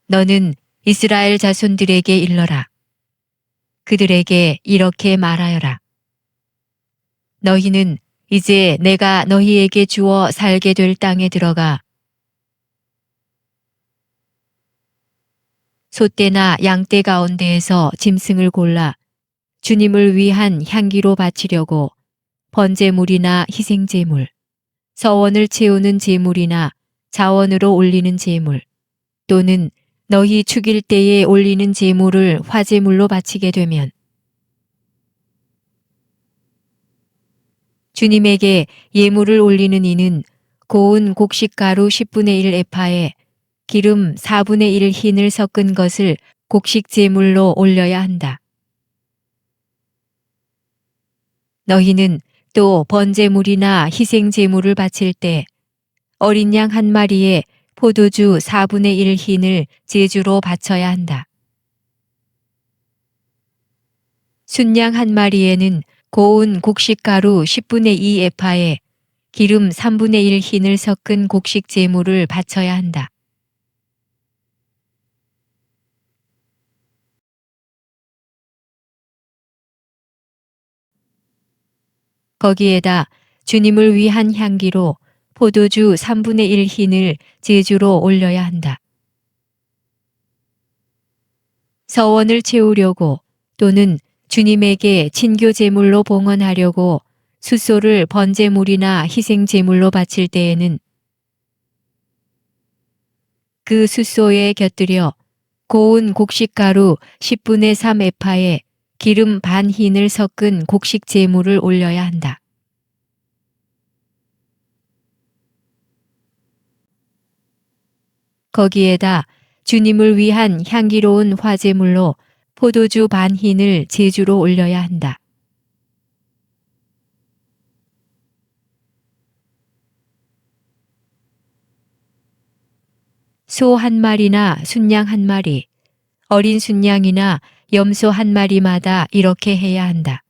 너는 이스라엘 자손들에게 일러라. 그들에게 이렇게 말하여라. 너희는 이제 내가 너희에게 주어 살게 될 땅에 들어가 소떼나 양떼 가운데에서 짐승을 골라 주님을 위한 향기로 바치려고 번제물이나 희생제물, 서원을 채우는 제물이나 자원으로 올리는 제물, 또는 너희 죽일 때에 올리는 제물을 화제물로 바치게 되면 주님에게 예물을 올리는 이는 고운 곡식가루 10분의 1 에파에 기름 4분의 1 흰을 섞은 것을 곡식 제물로 올려야 한다. 너희는 또 번제물이나 희생 제물을 바칠 때 어린 양 한 마리에 포도주 4분의 1 흰을 제주로 바쳐야 한다. 순양 한 마리에는 고운 곡식가루 10분의 2 에파에 기름 3분의 1 흰을 섞은 곡식 제물을 바쳐야 한다. 거기에다 주님을 위한 향기로 포도주 3분의 1 흰을 제주로 올려야 한다. 서원을 채우려고 또는 주님에게 친교 제물로 봉헌하려고 숫소를 번제물이나 희생 제물로 바칠 때에는 그 숫소에 곁들여 고운 곡식가루 10분의 3 에파에 기름 반 흰을 섞은 곡식 제물을 올려야 한다. 거기에다 주님을 위한 향기로운 화제물로 포도주 반 흰을 제주로 올려야 한다. 소 한 마리나 순양 한 마리, 어린 순양이나 염소 한 마리마다 이렇게 해야 한다.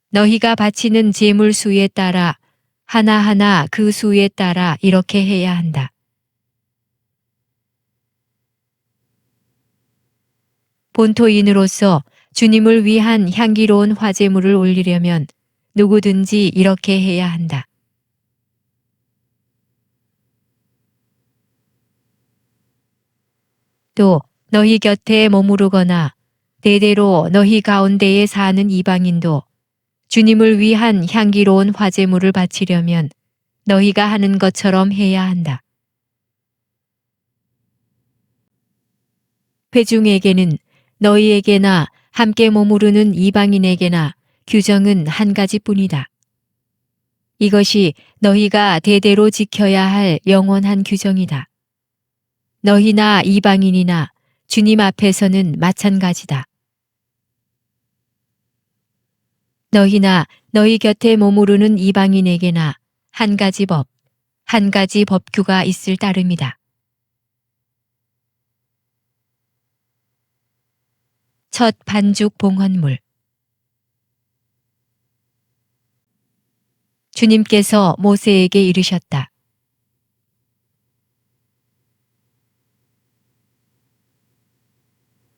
너희가 바치는 제물 수에 따라 하나하나 그 수에 따라 이렇게 해야 한다. 본토인으로서 주님을 위한 향기로운 화제물을 올리려면 누구든지 이렇게 해야 한다. 또 너희 곁에 머무르거나 대대로 너희 가운데에 사는 이방인도 주님을 위한 향기로운 화제물을 바치려면 너희가 하는 것처럼 해야 한다. 회중에게는 너희에게나 함께 머무르는 이방인에게나 규정은 한 가지뿐이다. 이것이 너희가 대대로 지켜야 할 영원한 규정이다. 너희나 이방인이나 주님 앞에서는 마찬가지다. 너희나 너희 곁에 머무르는 이방인에게나 한 가지 법, 한 가지 법규가 있을 따름이다. 첫 반죽 봉헌물. 주님께서 모세에게 이르셨다.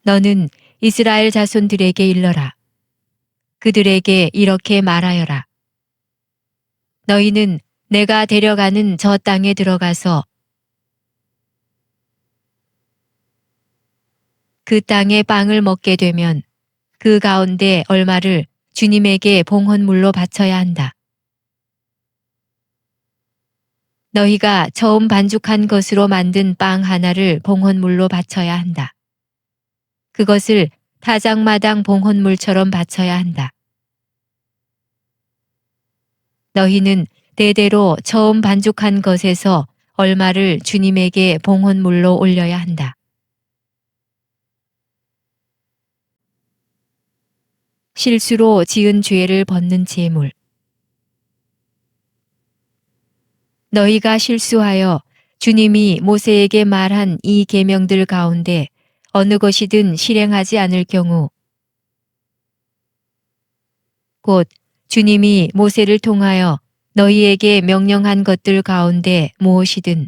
너는 이스라엘 자손들에게 일러라. 그들에게 이렇게 말하여라. 너희는 내가 데려가는 저 땅에 들어가서 그 땅의 빵을 먹게 되면 그 가운데 얼마를 주님에게 봉헌물로 바쳐야 한다. 너희가 처음 반죽한 것으로 만든 빵 하나를 봉헌물로 바쳐야 한다. 그것을 타작마당 봉헌물처럼 바쳐야 한다. 너희는 대대로 처음 반죽한 것에서 얼마를 주님에게 봉헌물로 올려야 한다. 실수로 지은 죄를 벗는 제물. 너희가 실수하여 주님이 모세에게 말한 이 계명들 가운데 어느 것이든 실행하지 않을 경우 곧 주님이 모세를 통하여 너희에게 명령한 것들 가운데 무엇이든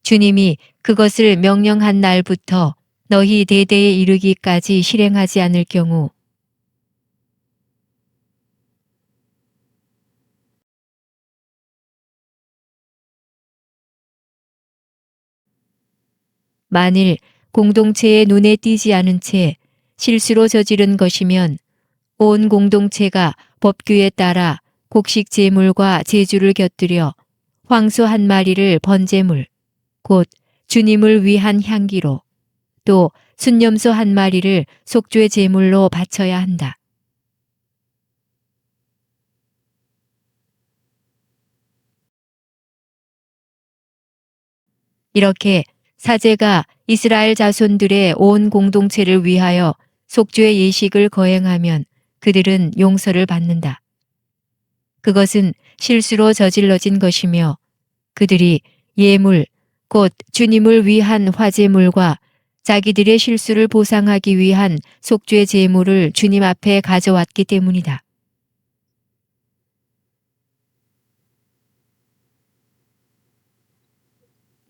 주님이 그것을 명령한 날부터 너희 대대에 이르기까지 실행하지 않을 경우 만일 공동체의 눈에 띄지 않은 채 실수로 저지른 것이면 온 공동체가 법규에 따라 곡식 제물과 제주를 곁들여 황소 한 마리를 번제물, 곧 주님을 위한 향기로 또 순념소 한 마리를 속죄 제물로 바쳐야 한다. 이렇게 사제가 이스라엘 자손들의 온 공동체를 위하여 속죄 예식을 거행하면 그들은 용서를 받는다. 그것은 실수로 저질러진 것이며 그들이 예물, 곧 주님을 위한 화제물과 자기들의 실수를 보상하기 위한 속죄 제물을 주님 앞에 가져왔기 때문이다.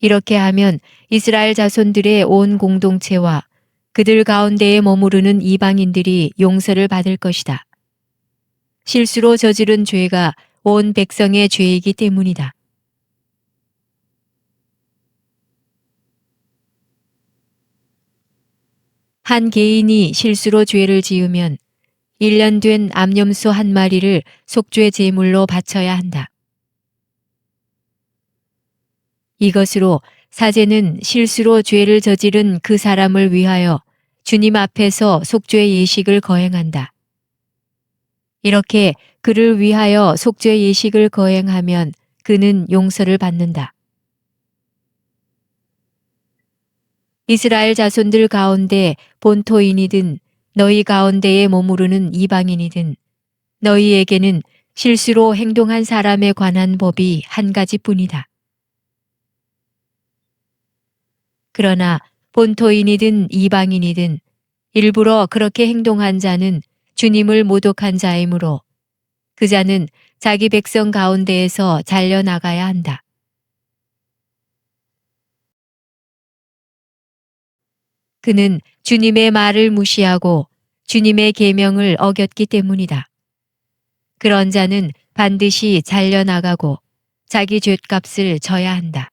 이렇게 하면 이스라엘 자손들의 온 공동체와 그들 가운데에 머무르는 이방인들이 용서를 받을 것이다. 실수로 저지른 죄가 온 백성의 죄이기 때문이다. 한 개인이 실수로 죄를 지으면 1년 된 암염소 한 마리를 속죄 제물로 바쳐야 한다. 이것으로 사제는 실수로 죄를 저지른 그 사람을 위하여 주님 앞에서 속죄 예식을 거행한다. 이렇게 그를 위하여 속죄 예식을 거행하면 그는 용서를 받는다. 이스라엘 자손들 가운데 본토인이든 너희 가운데에 머무르는 이방인이든 너희에게는 실수로 행동한 사람에 관한 법이 한 가지뿐이다. 그러나 본토인이든 이방인이든 일부러 그렇게 행동한 자는 주님을 모독한 자이므로 그 자는 자기 백성 가운데에서 잘려나가야 한다. 그는 주님의 말을 무시하고 주님의 계명을 어겼기 때문이다. 그런 자는 반드시 잘려나가고 자기 죗값을 져야 한다.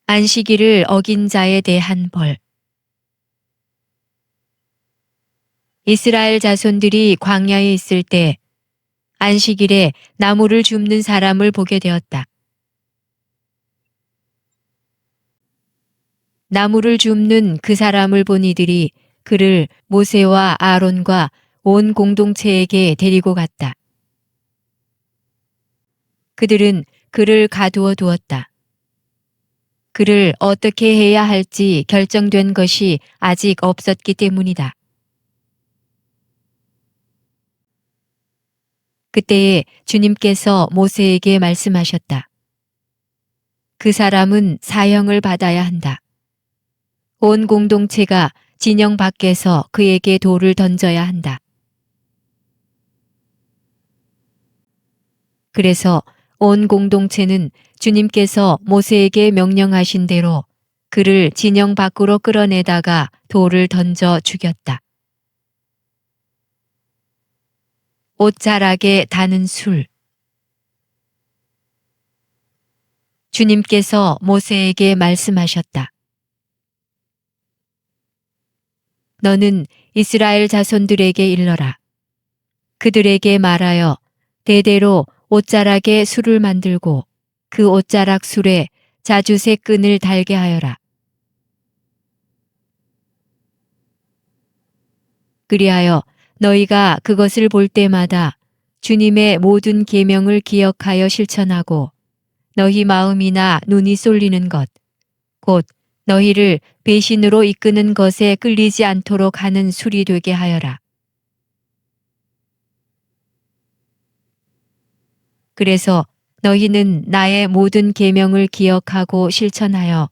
안식일을 어긴 자에 대한 벌. 이스라엘 자손들이 광야에 있을 때 안식일에 나무를 줍는 사람을 보게 되었다. 나무를 줍는 그 사람을 본 이들이 그를 모세와 아론과 온 공동체에게 데리고 갔다. 그들은 그를 가두어 두었다. 그를 어떻게 해야 할지 결정된 것이 아직 없었기 때문이다. 그때에 주님께서 모세에게 말씀하셨다. 그 사람은 사형을 받아야 한다. 온 공동체가 진영 밖에서 그에게 돌을 던져야 한다. 그래서 온 공동체는 주님께서 모세에게 명령하신 대로 그를 진영 밖으로 끌어내다가 돌을 던져 죽였다. 옷자락에 다는 술. 주님께서 모세에게 말씀하셨다. 너는 이스라엘 자손들에게 일러라. 그들에게 말하여 대대로 옷자락에 술을 만들고 그 옷자락 술에 자주새 끈을 달게 하여라. 그리하여 너희가 그것을 볼 때마다 주님의 모든 계명을 기억하여 실천하고 너희 마음이나 눈이 쏠리는 것, 곧 너희를 배신으로 이끄는 것에 끌리지 않도록 하는 술이 되게 하여라. 그래서 너희는 나의 모든 계명을 기억하고 실천하여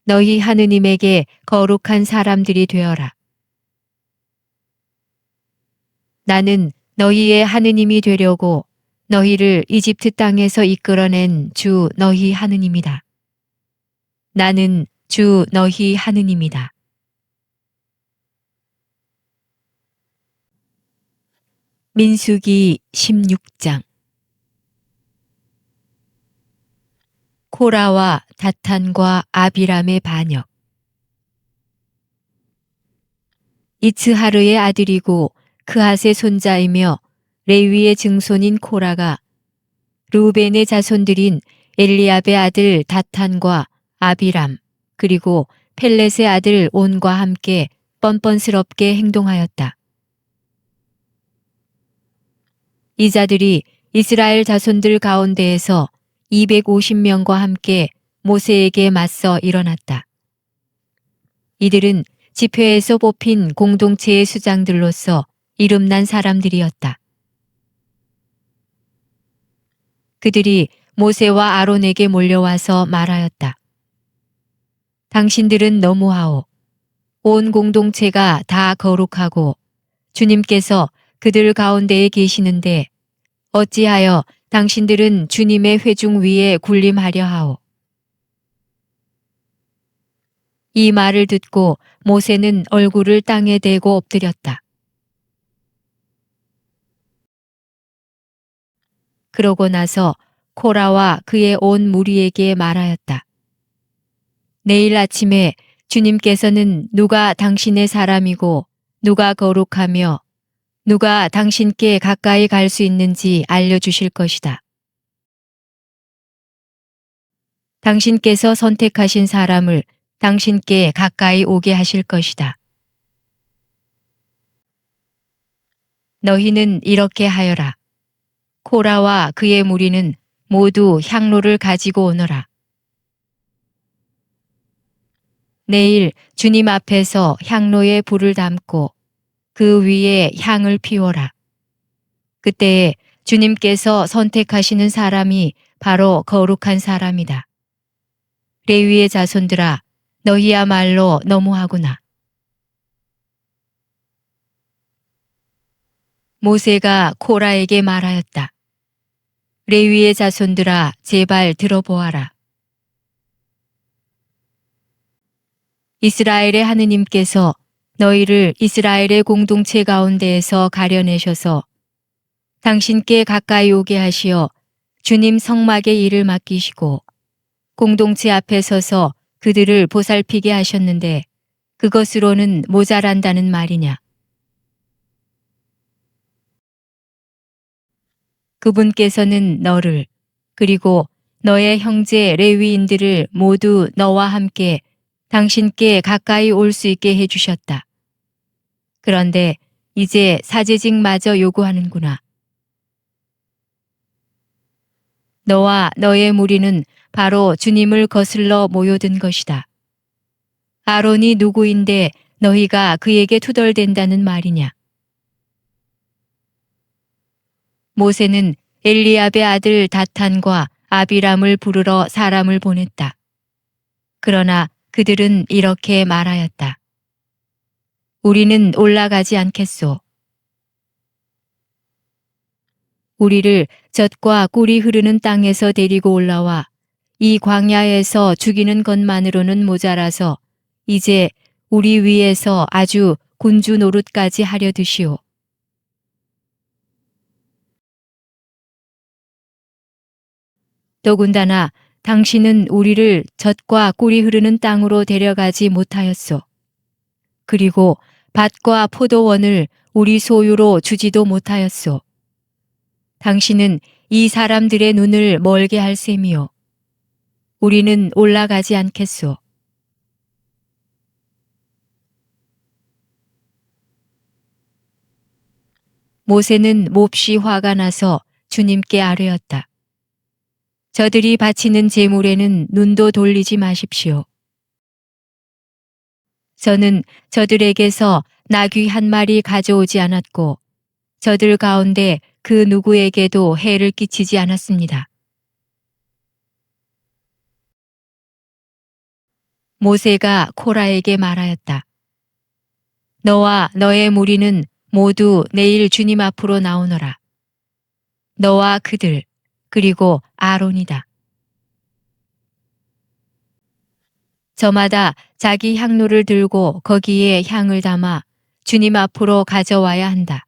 너희 하느님에게 거룩한 사람들이 되어라. 나는 너희의 하느님이 되려고 너희를 이집트 땅에서 이끌어낸 주 너희 하느님이다. 나는 주 너희 하느님이다. 민수기 16장. 코라와 다탄과 아비람의 반역. 이츠하르의 아들이고 그핫의 손자이며 레위의 증손인 코라가 루벤의 자손들인 엘리압의 아들 다탄과 아비람 그리고 펠렛의 아들 온과 함께 뻔뻔스럽게 행동하였다. 이 자들이 이스라엘 자손들 가운데에서 250명과 함께 모세에게 맞서 일어났다. 이들은 집회에서 뽑힌 공동체의 수장들로서 이름난 사람들이었다. 그들이 모세와 아론에게 몰려와서 말하였다. 당신들은 너무하오. 온 공동체가 다 거룩하고 주님께서 그들 가운데에 계시는데 어찌하여 당신들은 주님의 회중 위에 군림하려 하오. 이 말을 듣고 모세는 얼굴을 땅에 대고 엎드렸다. 그러고 나서 코라와 그의 온 무리에게 말하였다. 내일 아침에 주님께서는 누가 당신의 사람이고 누가 거룩하며 누가 당신께 가까이 갈 수 있는지 알려주실 것이다. 당신께서 선택하신 사람을 당신께 가까이 오게 하실 것이다. 너희는 이렇게 하여라. 코라와 그의 무리는 모두 향로를 가지고 오너라. 내일 주님 앞에서 향로에 불을 담고 그 위에 향을 피워라. 그때에 주님께서 선택하시는 사람이 바로 거룩한 사람이다. 레위의 자손들아, 너희야말로 너무하구나. 모세가 코라에게 말하였다. 레위의 자손들아, 제발 들어보아라. 이스라엘의 하느님께서 너희를 이스라엘의 공동체 가운데에서 가려내셔서 당신께 가까이 오게 하시어 주님 성막의 일을 맡기시고 공동체 앞에 서서 그들을 보살피게 하셨는데 그것으로는 모자란다는 말이냐. 그분께서는 너를 그리고 너의 형제 레위인들을 모두 너와 함께 당신께 가까이 올 수 있게 해주셨다. 그런데 이제 사제직마저 요구하는구나. 너와 너의 무리는 바로 주님을 거슬러 모여든 것이다. 아론이 누구인데 너희가 그에게 투덜댄다는 말이냐? 모세는 엘리압의 아들 다탄과 아비람을 부르러 사람을 보냈다. 그러나 그들은 이렇게 말하였다. 우리는 올라가지 않겠소. 우리를 젖과 꿀이 흐르는 땅에서 데리고 올라와 이 광야에서 죽이는 것만으로는 모자라서 이제 우리 위에서 아주 군주 노릇까지 하려 드시오. 더군다나 당신은 우리를 젖과 꿀이 흐르는 땅으로 데려가지 못하였소. 그리고 밭과 포도원을 우리 소유로 주지도 못하였소. 당신은 이 사람들의 눈을 멀게 할 셈이요. 우리는 올라가지 않겠소. 모세는 몹시 화가 나서 주님께 아뢰었다. 저들이 바치는 제물에는 눈도 돌리지 마십시오. 저는 저들에게서 나귀 한 마리 가져오지 않았고 저들 가운데 그 누구에게도 해를 끼치지 않았습니다. 모세가 코라에게 말하였다. 너와 너의 무리는 모두 내일 주님 앞으로 나오너라. 너와 그들 그리고 아론이다. 저마다 자기 향로를 들고 거기에 향을 담아 주님 앞으로 가져와야 한다.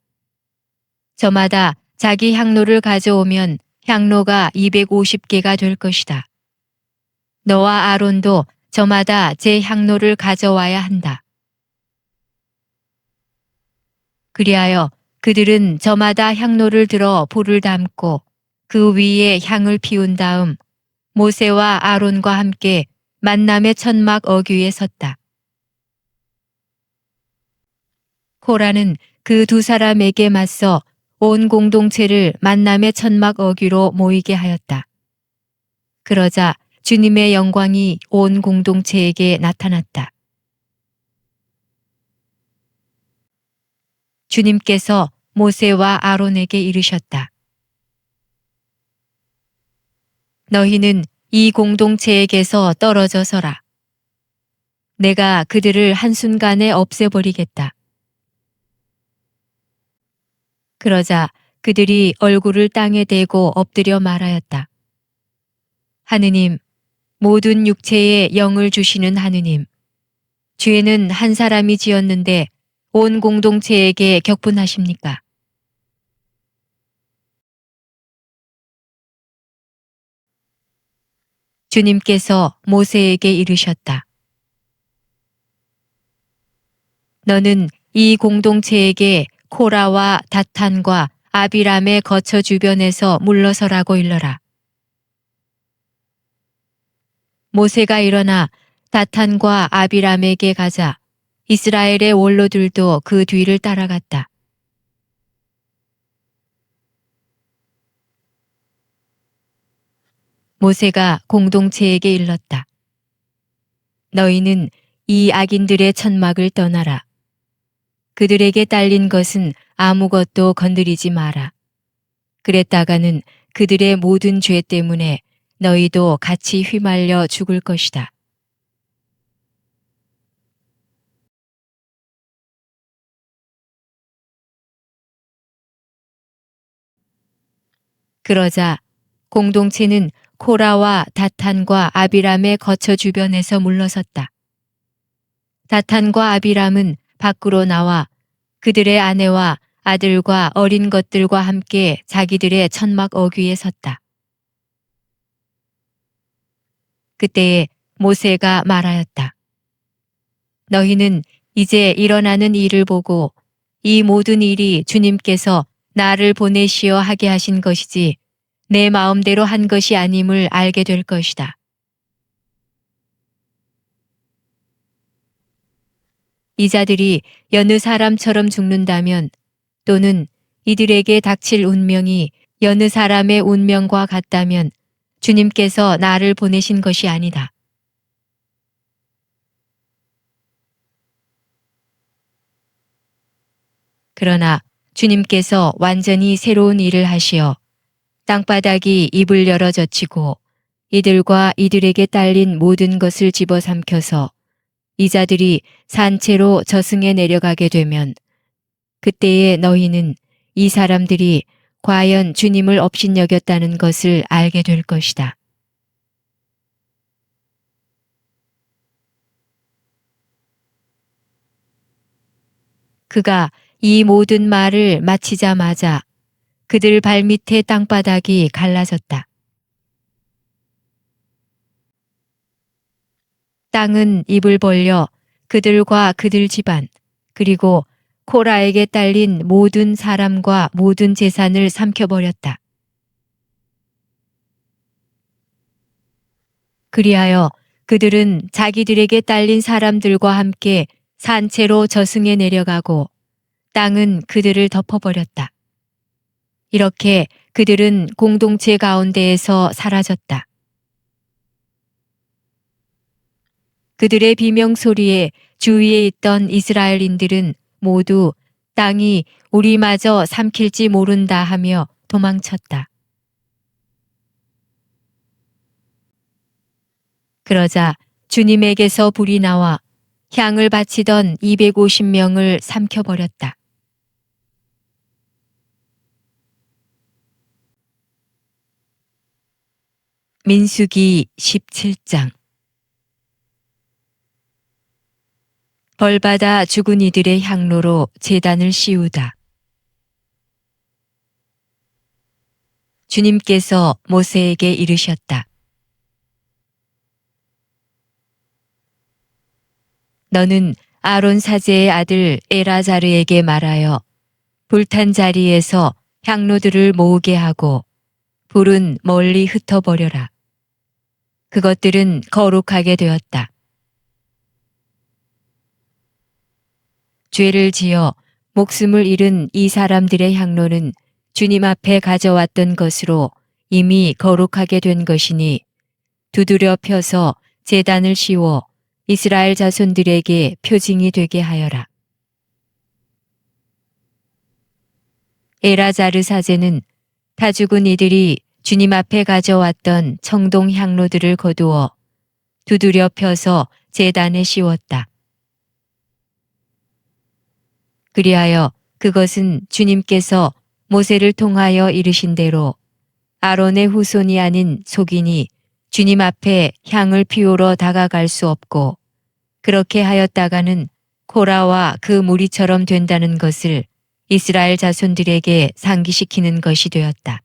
저마다 자기 향로를 가져오면 향로가 250개가 될 것이다. 너와 아론도 저마다 제 향로를 가져와야 한다. 그리하여 그들은 저마다 향로를 들어 불을 담고 그 위에 향을 피운 다음 모세와 아론과 함께 만남의 천막 어귀에 섰다. 코라는 그 두 사람에게 맞서 온 공동체를 만남의 천막 어귀로 모이게 하였다. 그러자 주님의 영광이 온 공동체에게 나타났다. 주님께서 모세와 아론에게 이르셨다. 너희는 이 공동체에게서 떨어져 서라. 내가 그들을 한순간에 없애버리겠다. 그러자 그들이 얼굴을 땅에 대고 엎드려 말하였다. 하느님, 모든 육체에 영을 주시는 하느님, 죄는 한 사람이 지었는데 온 공동체에게 격분하십니까? 주님께서 모세에게 이르셨다. 너는 이 공동체에게 코라와 다탄과 아비람의 거처 주변에서 물러서라고 일러라. 모세가 일어나 다탄과 아비람에게 가자 이스라엘의 원로들도 그 뒤를 따라갔다. 모세가 공동체에게 일렀다. 너희는 이 악인들의 천막을 떠나라. 그들에게 딸린 것은 아무것도 건드리지 마라. 그랬다가는 그들의 모든 죄 때문에 너희도 같이 휘말려 죽을 것이다. 그러자 공동체는 코라와 다탄과 아비람의 거처 주변에서 물러섰다. 다탄과 아비람은 밖으로 나와 그들의 아내와 아들과 어린 것들과 함께 자기들의 천막 어귀에 섰다. 그때에 모세가 말하였다. 너희는 이제 일어나는 일을 보고 이 모든 일이 주님께서 나를 보내시어 하게 하신 것이지 내 마음대로 한 것이 아님을 알게 될 것이다. 이 자들이 여느 사람처럼 죽는다면 또는 이들에게 닥칠 운명이 여느 사람의 운명과 같다면 주님께서 나를 보내신 것이 아니다. 그러나 주님께서 완전히 새로운 일을 하시어 땅바닥이 입을 열어 젖히고 이들과 이들에게 딸린 모든 것을 집어삼켜서 이 자들이 산채로 저승에 내려가게 되면 그때에 너희는 이 사람들이 과연 주님을 업신여겼다는 것을 알게 될 것이다. 그가 이 모든 말을 마치자마자 그들 발밑에 땅바닥이 갈라졌다. 땅은 입을 벌려 그들과 그들 집안 그리고 코라에게 딸린 모든 사람과 모든 재산을 삼켜버렸다. 그리하여 그들은 자기들에게 딸린 사람들과 함께 산채로 저승에 내려가고 땅은 그들을 덮어버렸다. 이렇게 그들은 공동체 가운데에서 사라졌다. 그들의 비명소리에 주위에 있던 이스라엘인들은 모두 땅이 우리마저 삼킬지 모른다 하며 도망쳤다. 그러자 주님에게서 불이 나와 향을 바치던 250명을 삼켜버렸다. 민수기 17장. 벌받아 죽은 이들의 향로로 제단을 씌우다. 주님께서 모세에게 이르셨다. 너는 아론 사제의 아들 엘아자르에게 말하여 불탄 자리에서 향로들을 모으게 하고 불은 멀리 흩어버려라. 그것들은 거룩하게 되었다. 죄를 지어 목숨을 잃은 이 사람들의 향로는 주님 앞에 가져왔던 것으로 이미 거룩하게 된 것이니 두드려 펴서 제단을 씌워 이스라엘 자손들에게 표징이 되게 하여라. 엘아자르 사제는 다 죽은 이들이 주님 앞에 가져왔던 청동 향로들을 거두어 두드려 펴서 제단에 씌웠다. 그리하여 그것은 주님께서 모세를 통하여 이르신 대로 아론의 후손이 아닌 속인이 주님 앞에 향을 피우러 다가갈 수 없고 그렇게 하였다가는 코라와 그 무리처럼 된다는 것을 이스라엘 자손들에게 상기시키는 것이 되었다.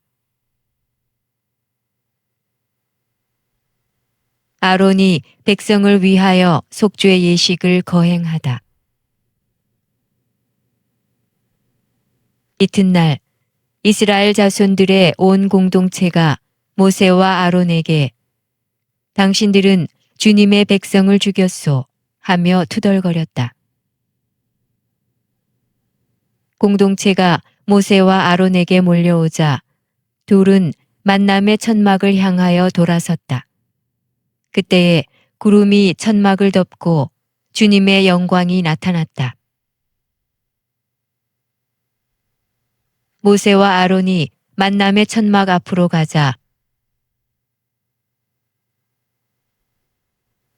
아론이 백성을 위하여 속죄 예식을 거행하다. 이튿날 이스라엘 자손들의 온 공동체가 모세와 아론에게 당신들은 주님의 백성을 죽였소 하며 투덜거렸다. 공동체가 모세와 아론에게 몰려오자 둘은 만남의 천막을 향하여 돌아섰다. 그때에 구름이 천막을 덮고 주님의 영광이 나타났다. 모세와 아론이 만남의 천막 앞으로 가자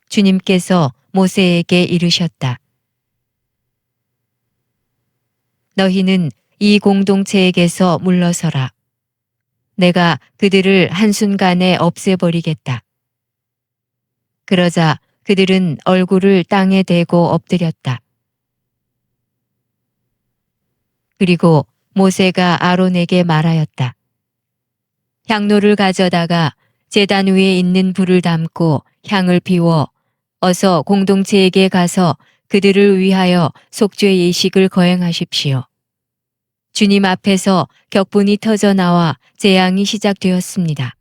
주님께서 모세에게 이르셨다. 너희는 이 공동체에게서 물러서라. 내가 그들을 한순간에 없애버리겠다. 그러자 그들은 얼굴을 땅에 대고 엎드렸다. 그리고 모세가 아론에게 말하였다. 향로를 가져다가 제단 위에 있는 불을 담고 향을 피워 어서 공동체에게 가서 그들을 위하여 속죄 예식을 거행하십시오. 주님 앞에서 격분이 터져 나와 재앙이 시작되었습니다.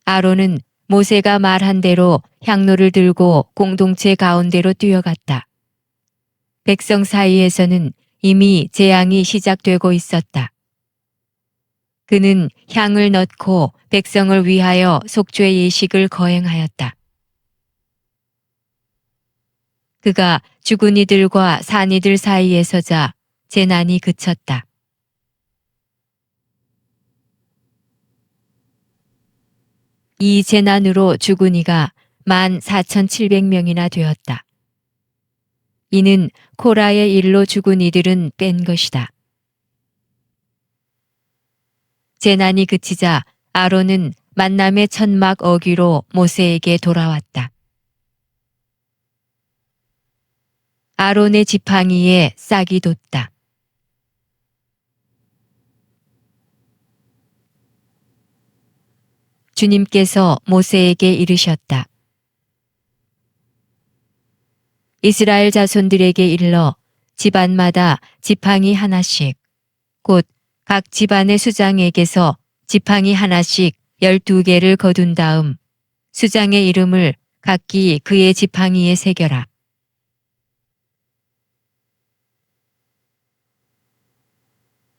아론은 모세가 말한 대로 향로를 들고 공동체 가운데로 뛰어갔다. 백성 사이에서는 이미 재앙이 시작되고 있었다. 그는 향을 넣고 백성을 위하여 속죄 예식을 거행하였다. 그가 죽은 이들과 산 이들 사이에 서자 재난이 그쳤다. 이 재난으로 죽은 이가 14,700명이나 되었다. 이는 코라의 일로 죽은 이들은 뺀 것이다. 재난이 그치자 아론은 만남의 천막 어귀로 모세에게 돌아왔다. 아론의 지팡이에 싹이 돋다. 주님께서 모세에게 이르셨다. 이스라엘 자손들에게 일러 집안마다 지팡이 하나씩, 곧 각 집안의 수장에게서 지팡이 하나씩 12개를 거둔 다음 수장의 이름을 각기 그의 지팡이에 새겨라.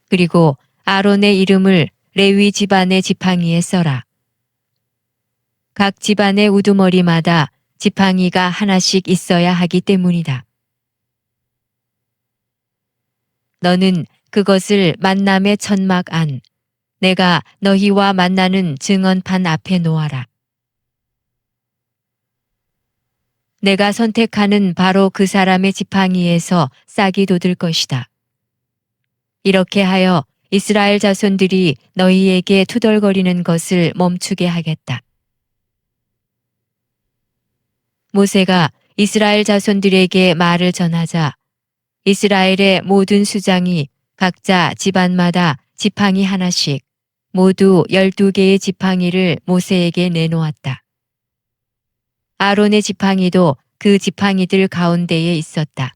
그리고 아론의 이름을 레위 집안의 지팡이에 써라. 각 집안의 우두머리마다 지팡이가 하나씩 있어야 하기 때문이다. 너는 그것을 만남의 천막 안, 내가 너희와 만나는 증언판 앞에 놓아라. 내가 선택하는 바로 그 사람의 지팡이에서 싹이 돋을 것이다. 이렇게 하여 이스라엘 자손들이 너희에게 투덜거리는 것을 멈추게 하겠다. 모세가 이스라엘 자손들에게 말을 전하자 이스라엘의 모든 수장이 각자 집안마다 지팡이 하나씩 모두 12개의 지팡이를 모세에게 내놓았다. 아론의 지팡이도 그 지팡이들 가운데에 있었다.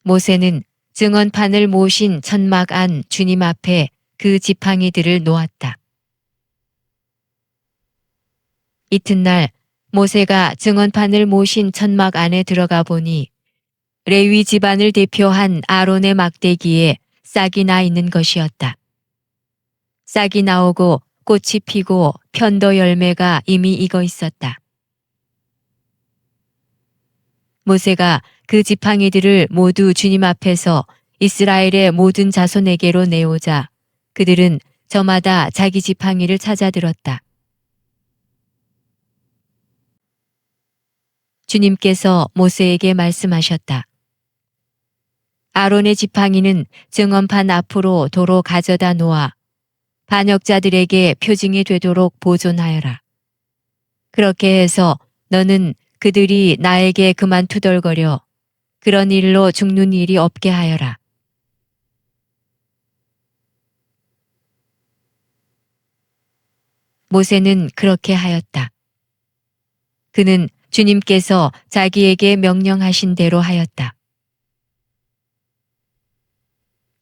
모세는 증언판을 모신 천막 안 주님 앞에 그 지팡이들을 놓았다. 이튿날 모세가 증언판을 모신 천막 안에 들어가 보니 레위 집안을 대표한 아론의 막대기에 싹이 나 있는 것이었다. 싹이 나오고 꽃이 피고 편도 열매가 이미 익어 있었다. 모세가 그 지팡이들을 모두 주님 앞에서 이스라엘의 모든 자손에게로 내오자 그들은 저마다 자기 지팡이를 찾아 들었다. 주님께서 모세에게 말씀하셨다. 아론의 지팡이는 증언판 앞으로 도로 가져다 놓아 반역자들에게 표징이 되도록 보존하여라. 그렇게 해서 너는 그들이 나에게 그만 투덜거려 그런 일로 죽는 일이 없게 하여라. 모세는 그렇게 하였다. 그는 주님께서 자기에게 명령하신 대로 하였다.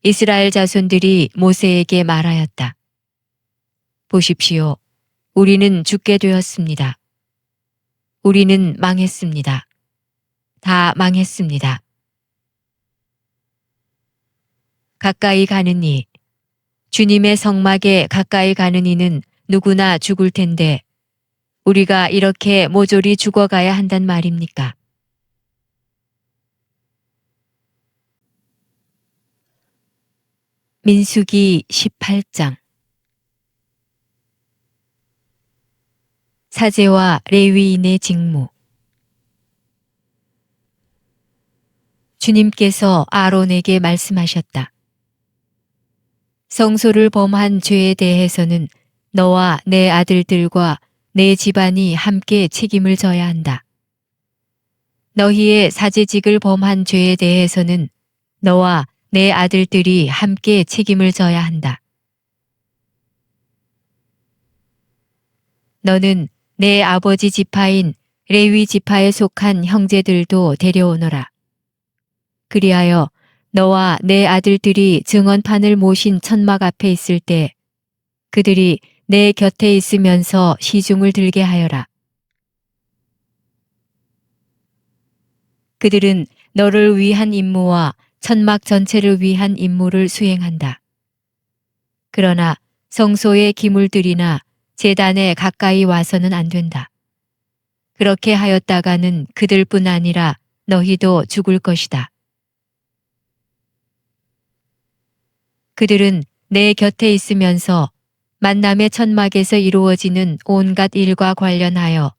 이스라엘 자손들이 모세에게 말하였다. 보십시오. 우리는 죽게 되었습니다. 우리는 망했습니다. 다 망했습니다. 가까이 가는 이, 주님의 성막에 가까이 가는 이는 누구나 죽을 텐데 우리가 이렇게 모조리 죽어가야 한단 말입니까? 민수기 18장 사제와 레위인의 직무. 주님께서 아론에게 말씀하셨다. 성소를 범한 죄에 대해서는 너와 내 아들들과 내 집안이 함께 책임을 져야 한다. 너희의 사제직을 범한 죄에 대해서는 너와 내 아들들이 함께 책임을 져야 한다. 너는 내 아버지 지파인 레위 지파에 속한 형제들도 데려오너라. 그리하여 너와 내 아들들이 증언판을 모신 천막 앞에 있을 때 그들이 내 곁에 있으면서 시중을 들게 하여라. 그들은 너를 위한 임무와 천막 전체를 위한 임무를 수행한다. 그러나 성소의 기물들이나 제단에 가까이 와서는 안 된다. 그렇게 하였다가는 그들뿐 아니라 너희도 죽을 것이다. 그들은 내 곁에 있으면서 만남의 천막에서 이루어지는 온갖 일과 관련하여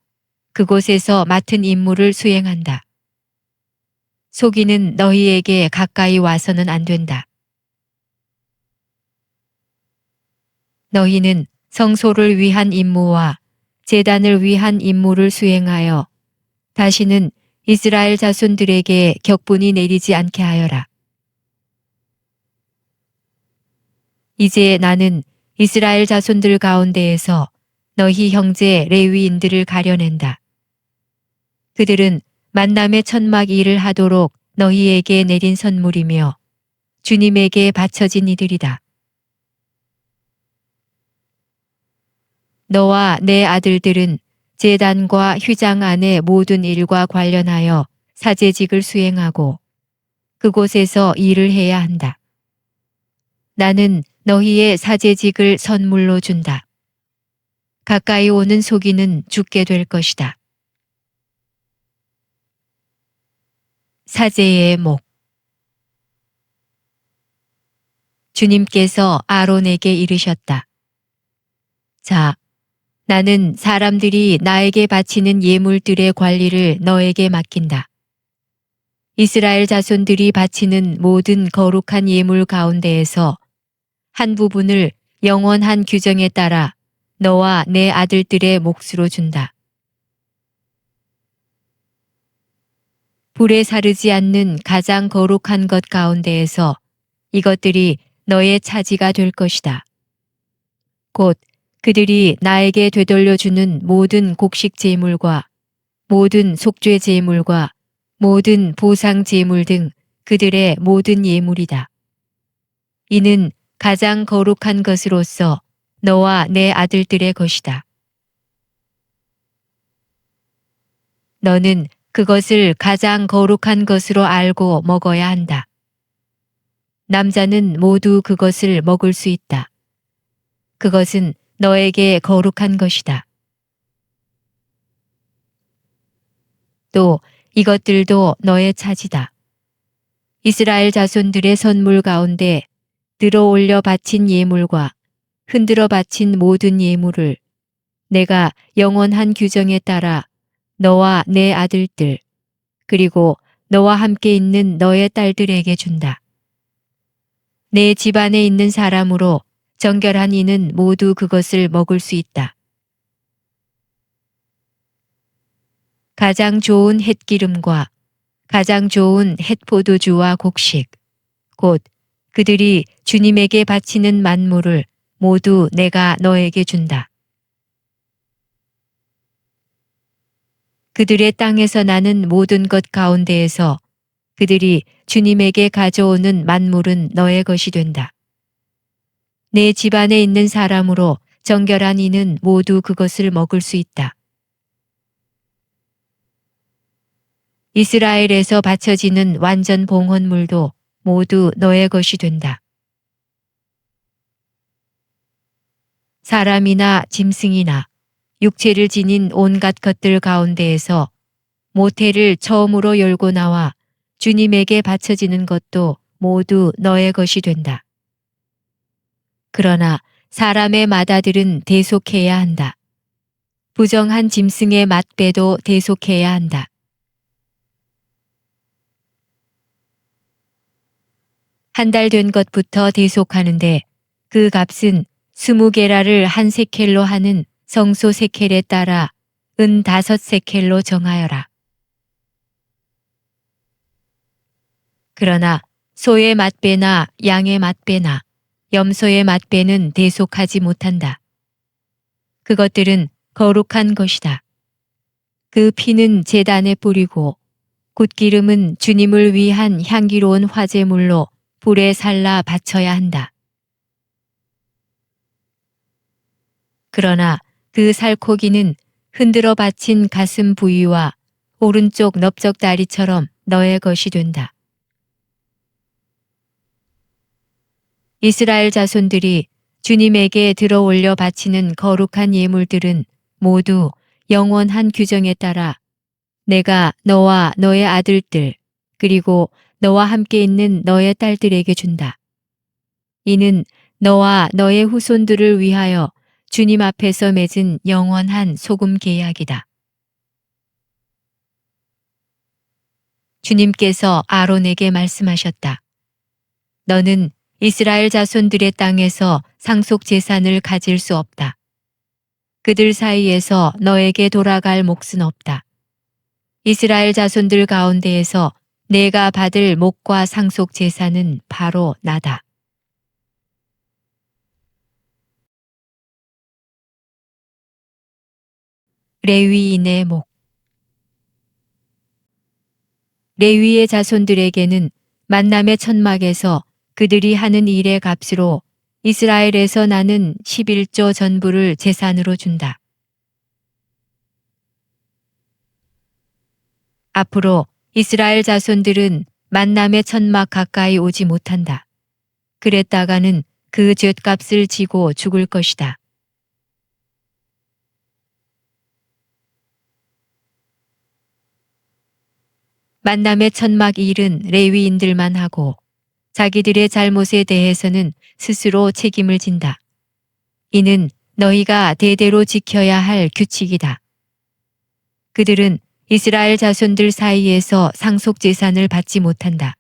그곳에서 맡은 임무를 수행한다. 속이는 너희에게 가까이 와서는 안 된다. 너희는 성소를 위한 임무와 제단을 위한 임무를 수행하여 다시는 이스라엘 자손들에게 격분이 내리지 않게 하여라. 이제 나는 이스라엘 자손들 가운데에서 너희 형제 레위인들을 가려낸다. 그들은 만남의 천막 일을 하도록 너희에게 내린 선물이며 주님에게 바쳐진 이들이다. 너와 내 아들들은 제단과 휘장 안의 모든 일과 관련하여 사제직을 수행하고 그곳에서 일을 해야 한다. 나는 너희의 사제직을 선물로 준다. 가까이 오는 속이는 죽게 될 것이다. 사제의 목. 주님께서 아론에게 이르셨다. 자, 나는 사람들이 나에게 바치는 예물들의 관리를 너에게 맡긴다. 이스라엘 자손들이 바치는 모든 거룩한 예물 가운데에서 한 부분을 영원한 규정에 따라 너와 내 아들들의 몫으로 준다. 불에 사르지 않는 가장 거룩한 것 가운데에서 이것들이 너의 차지가 될 것이다. 곧 그들이 나에게 되돌려주는 모든 곡식 제물과 모든 속죄 제물과 모든 보상 제물 등 그들의 모든 예물이다. 이는 가장 거룩한 것으로서 너와 내 아들들의 것이다. 너는 그것을 가장 거룩한 것으로 알고 먹어야 한다. 남자는 모두 그것을 먹을 수 있다. 그것은 너에게 거룩한 것이다. 또 이것들도 너의 차지다. 이스라엘 자손들의 선물 가운데 들어올려 바친 예물과 흔들어 바친 모든 예물을 내가 영원한 규정에 따라 너와 내 아들들 그리고 너와 함께 있는 너의 딸들에게 준다. 내 집안에 있는 사람으로 정결한 이는 모두 그것을 먹을 수 있다. 가장 좋은 햇기름과 가장 좋은 햇포도주와 곡식, 곧 그들이 주님에게 바치는 만물을 모두 내가 너에게 준다. 그들의 땅에서 나는 모든 것 가운데에서 그들이 주님에게 가져오는 만물은 너의 것이 된다. 내 집안에 있는 사람으로 정결한 이는 모두 그것을 먹을 수 있다. 이스라엘에서 바쳐지는 완전 봉헌물도 모두 너의 것이 된다. 사람이나 짐승이나 육체를 지닌 온갖 것들 가운데에서 모태를 처음으로 열고 나와 주님에게 바쳐지는 것도 모두 너의 것이 된다. 그러나 사람의 맏아들은 대속해야 한다. 부정한 짐승의 맏배도 대속해야 한다. 한 달 된 것부터 대속하는데 그 값은 20게라를 한 세켈로 하는 성소 세켈에 따라 은 5세켈로 정하여라. 그러나 소의 맏배나 양의 맏배나 염소의 맏배는 대속하지 못한다. 그것들은 거룩한 것이다. 그 피는 제단에 뿌리고 굿기름은 주님을 위한 향기로운 화제물로 불에 살라 바쳐야 한다. 그러나 그 살코기는 흔들어 바친 가슴 부위와 오른쪽 넓적다리처럼 너의 것이 된다. 이스라엘 자손들이 주님에게 들어 올려 바치는 거룩한 예물들은 모두 영원한 규정에 따라 내가 너와 너의 아들들 그리고 너와 함께 있는 너의 딸들에게 준다. 이는 너와 너의 후손들을 위하여 주님 앞에서 맺은 영원한 소금 계약이다. 주님께서 아론에게 말씀하셨다. 너는 이스라엘 자손들의 땅에서 상속 재산을 가질 수 없다. 그들 사이에서 너에게 돌아갈 몫은 없다. 이스라엘 자손들 가운데에서 내가 받을 목과 상속 재산은 바로 나다. 레위인의 목. 레위의 자손들에게는 만남의 천막에서 그들이 하는 일의 값으로 이스라엘에서 나는 11조 전부를 재산으로 준다. 앞으로 이스라엘 자손들은 만남의 천막 가까이 오지 못한다. 그랬다가는 그 죗값을 지고 죽을 것이다. 만남의 천막 일은 레위인들만 하고 자기들의 잘못에 대해서는 스스로 책임을 진다. 이는 너희가 대대로 지켜야 할 규칙이다. 그들은 이스라엘 자손들 사이에서 상속 재산을 받지 못한다.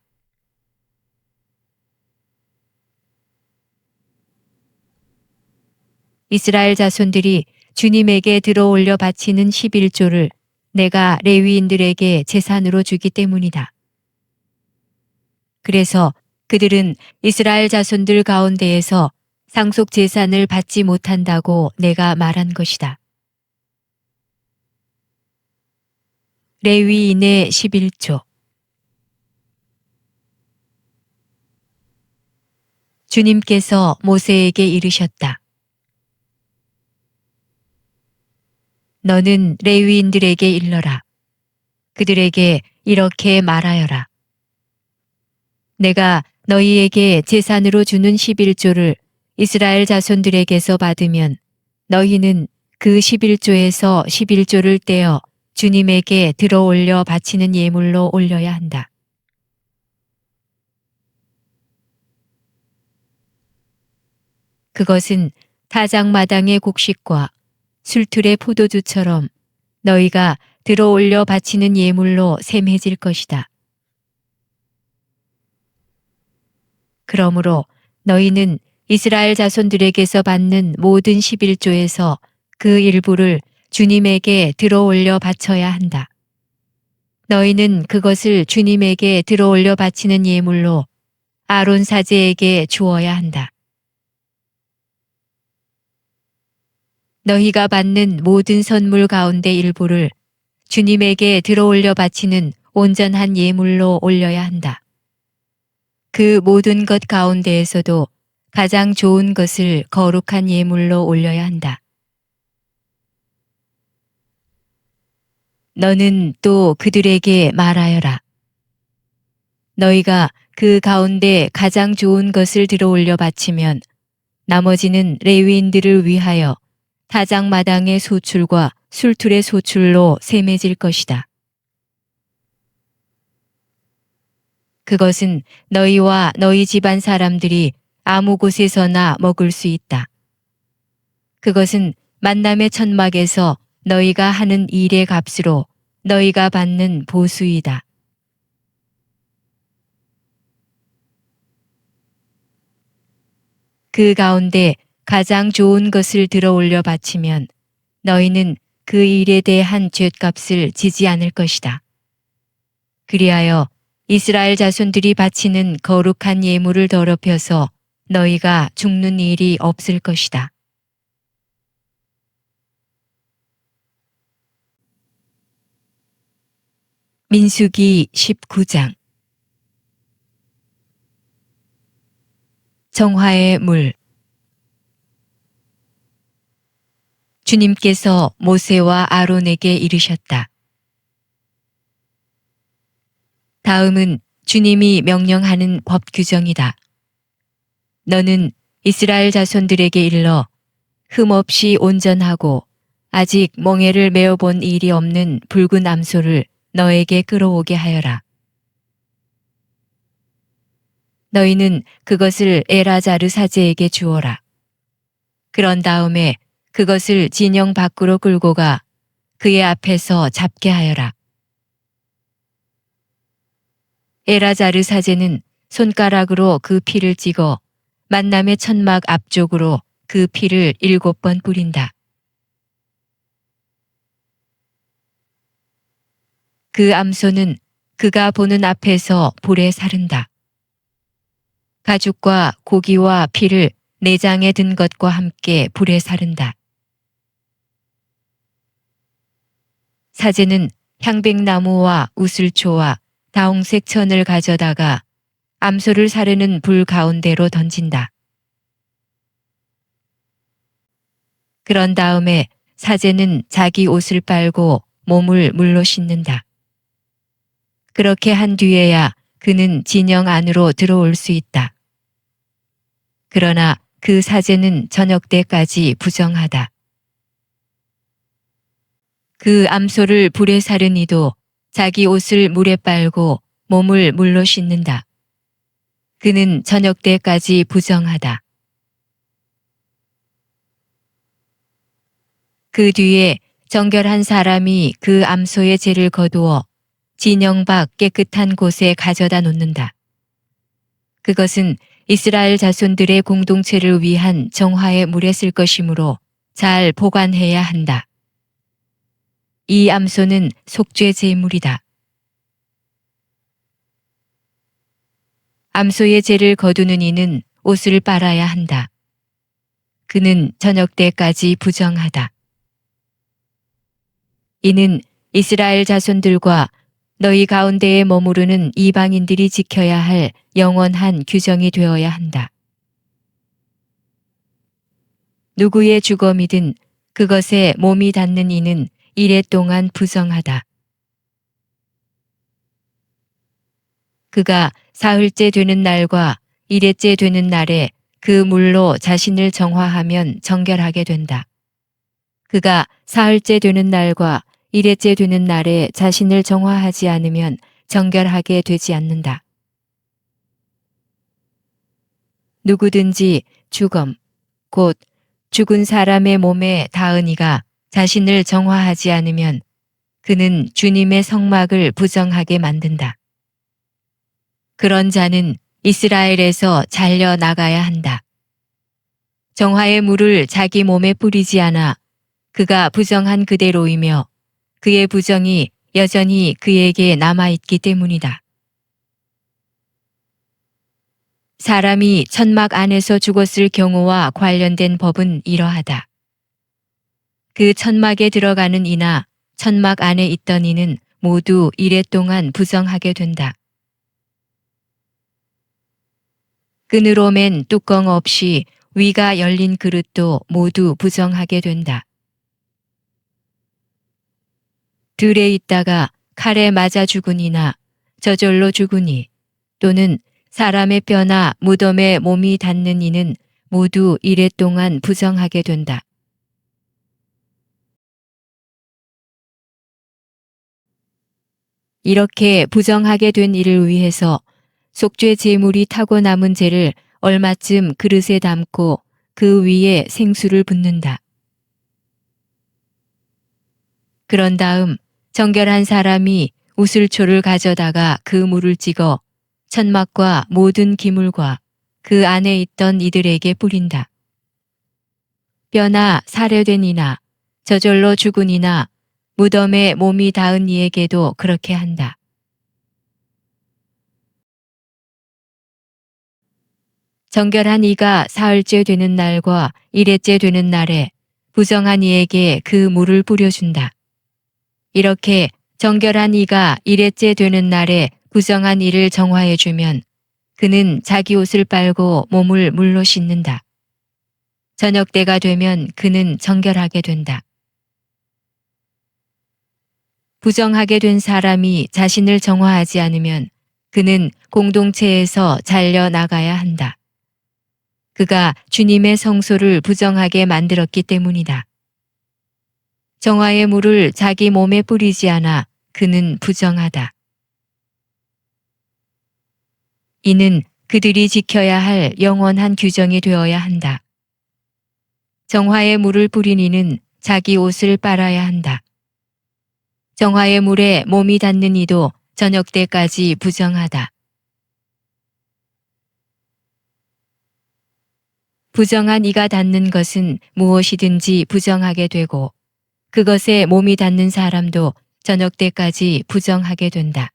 이스라엘 자손들이 주님에게 들어올려 바치는 11조를 내가 레위인들에게 재산으로 주기 때문이다. 그래서 그들은 이스라엘 자손들 가운데에서 상속 재산을 받지 못한다고 내가 말한 것이다. 레위인의 11조. 주님께서 모세에게 이르셨다. 너는 레위인들에게 일러라. 그들에게 이렇게 말하여라. 내가 너희에게 재산으로 주는 11조를 이스라엘 자손들에게서 받으면 너희는 그 11조에서 11조를 떼어 주님에게 들어올려 바치는 예물로 올려야 한다. 그것은 타작마당의 곡식과 술틀의 포도주처럼 너희가 들어올려 바치는 예물로 샘해질 것이다. 그러므로 너희는 이스라엘 자손들에게서 받는 모든 11조에서 그 일부를 주님에게 들어올려 바쳐야 한다. 너희는 그것을 주님에게 들어올려 바치는 예물로 아론 사제에게 주어야 한다. 너희가 받는 모든 선물 가운데 일부를 주님에게 들어올려 바치는 온전한 예물로 올려야 한다. 그 모든 것 가운데에서도 가장 좋은 것을 거룩한 예물로 올려야 한다. 너는 또 그들에게 말하여라. 너희가 그 가운데 가장 좋은 것을 들어올려 바치면 나머지는 레위인들을 위하여 타작마당의 소출과 술틀의 소출로 샘해질 것이다. 그것은 너희와 너희 집안 사람들이 아무 곳에서나 먹을 수 있다. 그것은 만남의 천막에서 너희가 하는 일의 값으로 너희가 받는 보수이다. 그 가운데 가장 좋은 것을 들어올려 바치면 너희는 그 일에 대한 죗값을 지지 않을 것이다. 그리하여 이스라엘 자손들이 바치는 거룩한 예물을 더럽혀서 너희가 죽는 일이 없을 것이다. 민수기 19장. 정화의 물. 주님께서 모세와 아론에게 이르셨다. 다음은 주님이 명령하는 법 규정이다. 너는 이스라엘 자손들에게 일러 흠없이 온전하고 아직 멍에를 메어본 일이 없는 붉은 암소를 너에게 끌어오게 하여라. 너희는 그것을 엘아자르 사제에게 주어라. 그런 다음에 그것을 진영 밖으로 끌고 가 그의 앞에서 잡게 하여라. 엘아자르 사제는 손가락으로 그 피를 찍어 만남의 천막 앞쪽으로 그 피를 7번 뿌린다. 그 암소는 그가 보는 앞에서 불에 사른다. 가죽과 고기와 피를 내장에 든 것과 함께 불에 사른다. 사제는 향백나무와 우슬초와 다홍색 천을 가져다가 암소를 사르는 불 가운데로 던진다. 그런 다음에 사제는 자기 옷을 빨고 몸을 물로 씻는다. 그렇게 한 뒤에야 그는 진영 안으로 들어올 수 있다. 그러나 그 사제는 저녁 때까지 부정하다. 그 암소를 불에 사른 이도 자기 옷을 물에 빨고 몸을 물로 씻는다. 그는 저녁 때까지 부정하다. 그 뒤에 정결한 사람이 그 암소의 죄를 거두어 진영 밖 깨끗한 곳에 가져다 놓는다. 그것은 이스라엘 자손들의 공동체를 위한 정화의 물에 쓸 것이므로 잘 보관해야 한다. 이 암소는 속죄 제물이다. 암소의 죄를 거두는 이는 옷을 빨아야 한다. 그는 저녁 때까지 부정하다. 이는 이스라엘 자손들과 너희 가운데에 머무르는 이방인들이 지켜야 할 영원한 규정이 되어야 한다. 누구의 주검이든 그것에 몸이 닿는 이는 이래 동안 부정하다. 그가 사흘째 되는 날과 일회째 되는 날에 그 물로 자신을 정화하면 정결하게 된다. 그가 사흘째 되는 날과 일회째 되는 날에 자신을 정화하지 않으면 정결하게 되지 않는다. 누구든지 주검, 곧 죽은 사람의 몸에 닿은 이가 자신을 정화하지 않으면 그는 주님의 성막을 부정하게 만든다. 그런 자는 이스라엘에서 잘려 나가야 한다. 정화의 물을 자기 몸에 뿌리지 않아 그가 부정한 그대로이며 그의 부정이 여전히 그에게 남아있기 때문이다. 사람이 천막 안에서 죽었을 경우와 관련된 법은 이러하다. 그 천막에 들어가는 이나 천막 안에 있던 이는 모두 이래 동안 부정하게 된다. 끈으로 맨 뚜껑 없이 위가 열린 그릇도 모두 부정하게 된다. 들에 있다가 칼에 맞아 죽은 이나 저절로 죽은 이 또는 사람의 뼈나 무덤에 몸이 닿는 이는 모두 이래 동안 부정하게 된다. 이렇게 부정하게 된 이를 위해서 속죄 제물이 타고 남은 재를 얼마쯤 그릇에 담고 그 위에 생수를 붓는다. 그런 다음 정결한 사람이 우슬초를 가져다가 그 물을 찍어 천막과 모든 기물과 그 안에 있던 이들에게 뿌린다. 뼈나 살해된 이나 저절로 죽은 이나 무덤에 몸이 닿은 이에게도 그렇게 한다. 정결한 이가 사흘째 되는 날과 일회째 되는 날에 부정한 이에게 그 물을 뿌려준다. 이렇게 정결한 이가 일회째 되는 날에 부정한 이를 정화해 주면 그는 자기 옷을 빨고 몸을 물로 씻는다. 저녁 때가 되면 그는 정결하게 된다. 부정하게 된 사람이 자신을 정화하지 않으면 그는 공동체에서 잘려 나가야 한다. 그가 주님의 성소를 부정하게 만들었기 때문이다. 정화의 물을 자기 몸에 뿌리지 않아 그는 부정하다. 이는 그들이 지켜야 할 영원한 규정이 되어야 한다. 정화의 물을 뿌린 이는 자기 옷을 빨아야 한다. 정화의 물에 몸이 닿는 이도 저녁 때까지 부정하다. 부정한 이가 닿는 것은 무엇이든지 부정하게 되고 그것에 몸이 닿는 사람도 저녁 때까지 부정하게 된다.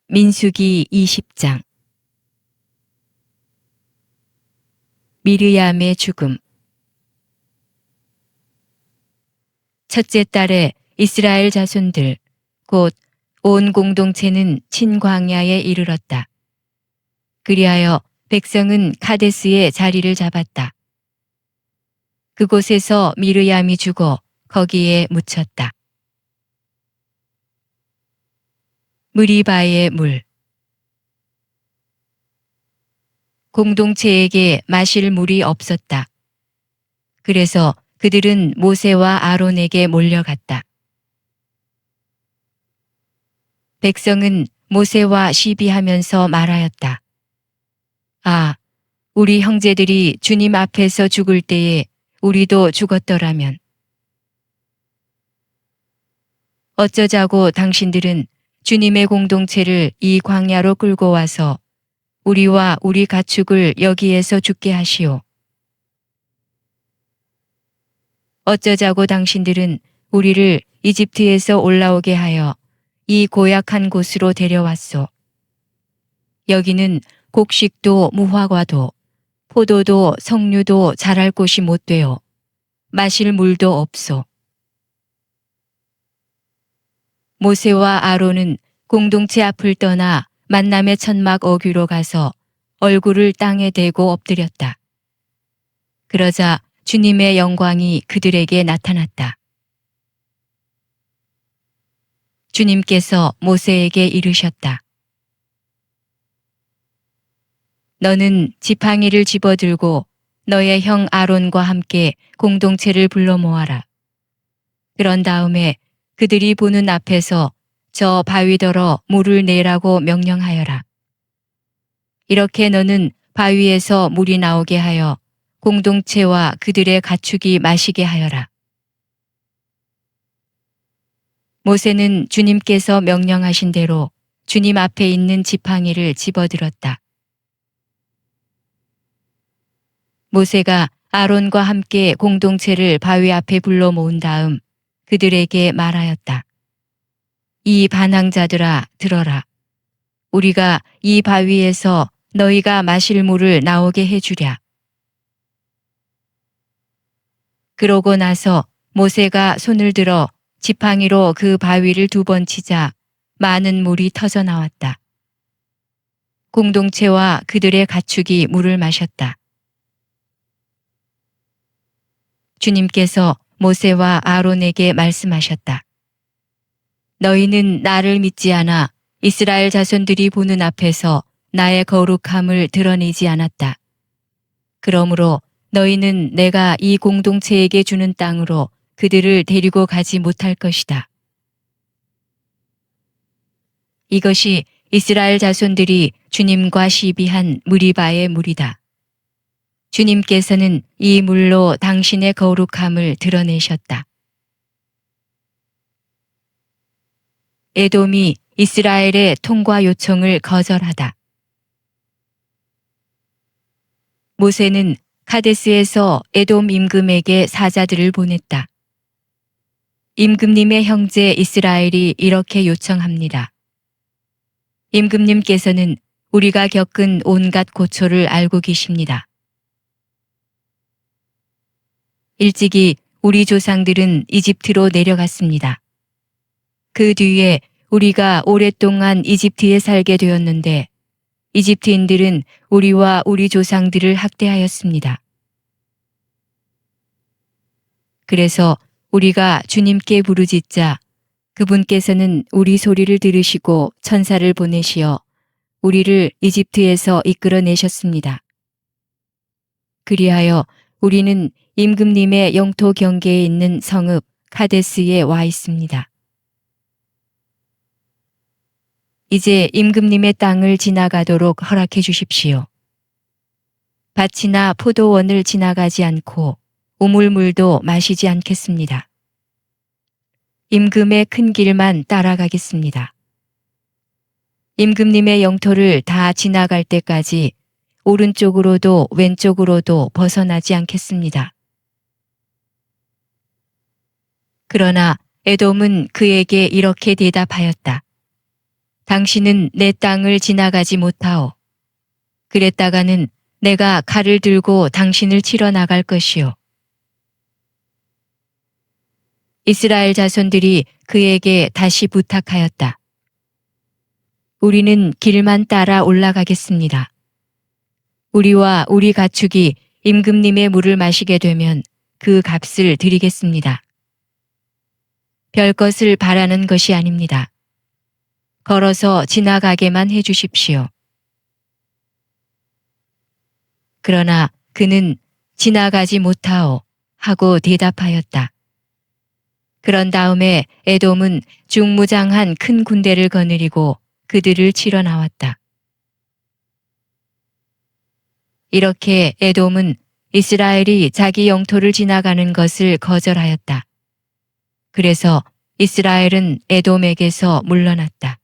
민수기 20장 미르얌의 죽음. 첫째 달에 이스라엘 자손들 곧 온 공동체는 친광야에 이르렀다. 그리하여 백성은 카데스에 자리를 잡았다. 그곳에서 미르얌이 죽어 거기에 묻혔다. 무리바의 물. 공동체에게 마실 물이 없었다. 그래서 그들은 모세와 아론에게 몰려갔다. 백성은 모세와 시비하면서 말하였다. 아, 우리 형제들이 주님 앞에서 죽을 때에 우리도 죽었더라면. 어쩌자고 당신들은 주님의 공동체를 이 광야로 끌고 와서 우리와 우리 가축을 여기에서 죽게 하시오. 어쩌자고 당신들은 우리를 이집트에서 올라오게 하여 이 고약한 곳으로 데려왔소. 여기는 곡식도 무화과도 포도도 석류도 자랄 곳이 못 되어 마실 물도 없소. 모세와 아론은 공동체 앞을 떠나 만남의 천막 어귀로 가서 얼굴을 땅에 대고 엎드렸다. 그러자 주님의 영광이 그들에게 나타났다. 주님께서 모세에게 이르셨다. 너는 지팡이를 집어들고 너의 형 아론과 함께 공동체를 불러 모아라. 그런 다음에 그들이 보는 앞에서 저 바위더러 물을 내라고 명령하여라. 이렇게 너는 바위에서 물이 나오게 하여 공동체와 그들의 가축이 마시게 하여라. 모세는 주님께서 명령하신 대로 주님 앞에 있는 지팡이를 집어들었다. 모세가 아론과 함께 공동체를 바위 앞에 불러 모은 다음 그들에게 말하였다. 이 반항자들아 들어라. 우리가 이 바위에서 너희가 마실 물을 나오게 해주랴. 그러고 나서 모세가 손을 들어 지팡이로 그 바위를 2번 치자 많은 물이 터져 나왔다. 공동체와 그들의 가축이 물을 마셨다. 주님께서 모세와 아론에게 말씀하셨다. 너희는 나를 믿지 않아 이스라엘 자손들이 보는 앞에서 나의 거룩함을 드러내지 않았다. 그러므로 너희는 내가 이 공동체에게 주는 땅으로 그들을 데리고 가지 못할 것이다. 이것이 이스라엘 자손들이 주님과 시비한 무리바의 물이다. 주님께서는 이 물로 당신의 거룩함을 드러내셨다. 에돔이 이스라엘의 통과 요청을 거절하다. 모세는 카데스에서 에돔 임금에게 사자들을 보냈다. 임금님의 형제 이스라엘이 이렇게 요청합니다. 임금님께서는 우리가 겪은 온갖 고초를 알고 계십니다. 일찍이 우리 조상들은 이집트로 내려갔습니다. 그 뒤에 우리가 오랫동안 이집트에 살게 되었는데 이집트인들은 우리와 우리 조상들을 학대하였습니다. 그래서 우리가 주님께 부르짖자 그분께서는 우리 소리를 들으시고 천사를 보내시어 우리를 이집트에서 이끌어내셨습니다. 그리하여 우리는 임금님의 영토 경계에 있는 성읍 카데스에 와 있습니다. 이제 임금님의 땅을 지나가도록 허락해 주십시오. 밭이나 포도원을 지나가지 않고 우물물도 마시지 않겠습니다. 임금의 큰 길만 따라가겠습니다. 임금님의 영토를 다 지나갈 때까지 오른쪽으로도 왼쪽으로도 벗어나지 않겠습니다. 그러나 에돔은 그에게 이렇게 대답하였다. 당신은 내 땅을 지나가지 못하오. 그랬다가는 내가 칼을 들고 당신을 치러 나갈 것이오. 이스라엘 자손들이 그에게 다시 부탁하였다. 우리는 길만 따라 올라가겠습니다. 우리와 우리 가축이 임금님의 물을 마시게 되면 그 값을 드리겠습니다. 별것을 바라는 것이 아닙니다. 걸어서 지나가게만 해주십시오. 그러나 그는 지나가지 못하오 하고 대답하였다. 그런 다음에 에돔은 중무장한 큰 군대를 거느리고 그들을 치러 나왔다. 이렇게 에돔은 이스라엘이 자기 영토를 지나가는 것을 거절하였다. 그래서 이스라엘은 에돔에게서 물러났다.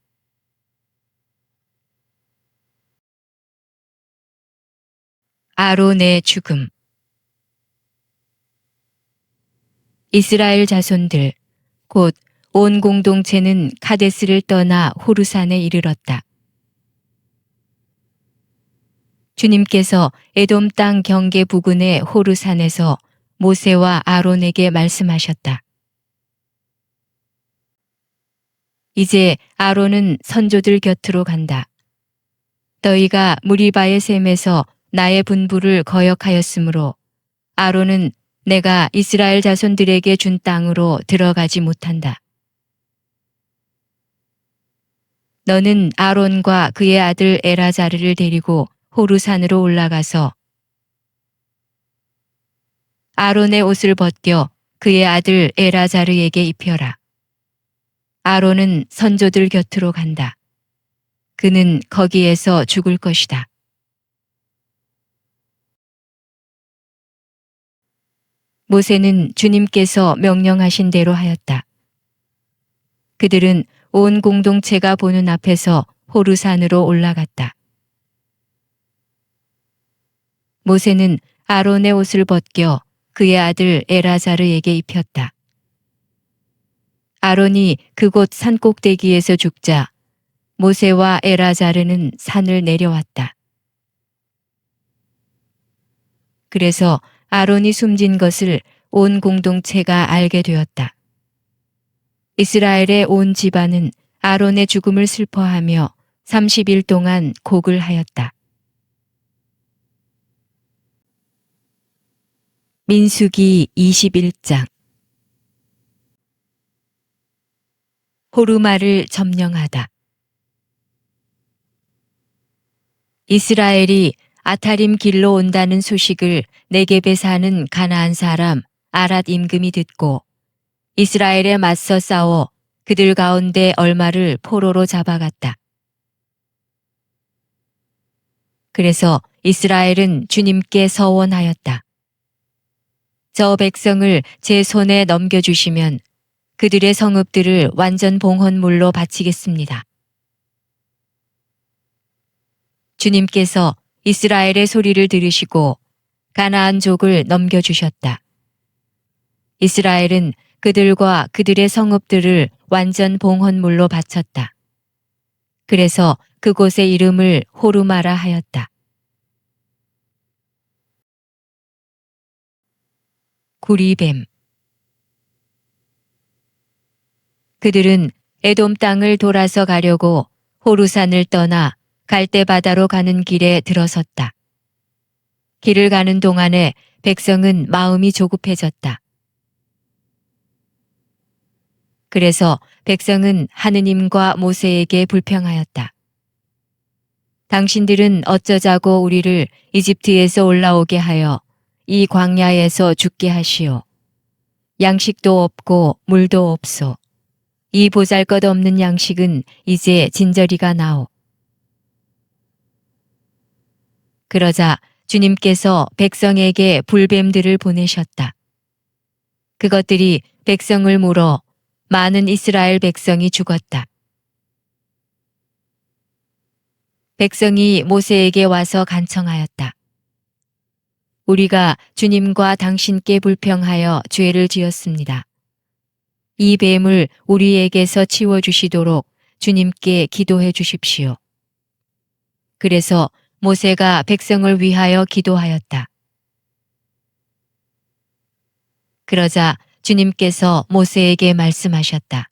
아론의 죽음. 이스라엘 자손들, 곧 온 공동체는 카데스를 떠나 호르산에 이르렀다. 주님께서 에돔 땅 경계 부근의 호르산에서 모세와 아론에게 말씀하셨다. 이제 아론은 선조들 곁으로 간다. 너희가 무리바의 셈에서 나의 분부를 거역하였으므로 아론은 내가 이스라엘 자손들에게 준 땅으로 들어가지 못한다. 너는 아론과 그의 아들 엘아자르를 데리고 호르산으로 올라가서 아론의 옷을 벗겨 그의 아들 엘아자르에게 입혀라. 아론은 선조들 곁으로 간다. 그는 거기에서 죽을 것이다. 모세는 주님께서 명령하신 대로 하였다. 그들은 온 공동체가 보는 앞에서 호르산으로 올라갔다. 모세는 아론의 옷을 벗겨 그의 아들 엘아자르에게 입혔다. 아론이 그곳 산 꼭대기에서 죽자 모세와 엘아자르는 산을 내려왔다. 그래서 아론이 숨진 것을 온 공동체가 알게 되었다. 이스라엘의 온 집안은 아론의 죽음을 슬퍼하며 30일 동안 곡을 하였다. 민수기 21장. 호르마를 점령하다. 이스라엘이 아타림 길로 온다는 소식을 네겝에 사는 가나안 사람 아랏 임금이 듣고 이스라엘에 맞서 싸워 그들 가운데 얼마를 포로로 잡아갔다. 그래서 이스라엘은 주님께 서원하였다. 저 백성을 제 손에 넘겨주시면 그들의 성읍들을 완전 봉헌물로 바치겠습니다. 주님께서 이스라엘의 소리를 들으시고 가나안족을 넘겨주셨다. 이스라엘은 그들과 그들의 성읍들을 완전 봉헌물로 바쳤다. 그래서 그곳의 이름을 호르마라 하였다. 구리뱀. 그들은 에돔 땅을 돌아서 가려고 호루산을 떠나 갈대바다로 가는 길에 들어섰다. 길을 가는 동안에 백성은 마음이 조급해졌다. 그래서 백성은 하느님과 모세에게 불평하였다. 당신들은 어쩌자고 우리를 이집트에서 올라오게 하여 이 광야에서 죽게 하시오. 양식도 없고 물도 없소. 이 보잘것없는 양식은 이제 진저리가 나오. 그러자 주님께서 백성에게 불뱀들을 보내셨다. 그것들이 백성을 물어 많은 이스라엘 백성이 죽었다. 백성이 모세에게 와서 간청하였다. 우리가 주님과 당신께 불평하여 죄를 지었습니다. 이 뱀을 우리에게서 치워주시도록 주님께 기도해 주십시오. 그래서 모세가 백성을 위하여 기도하였다. 그러자 주님께서 모세에게 말씀하셨다.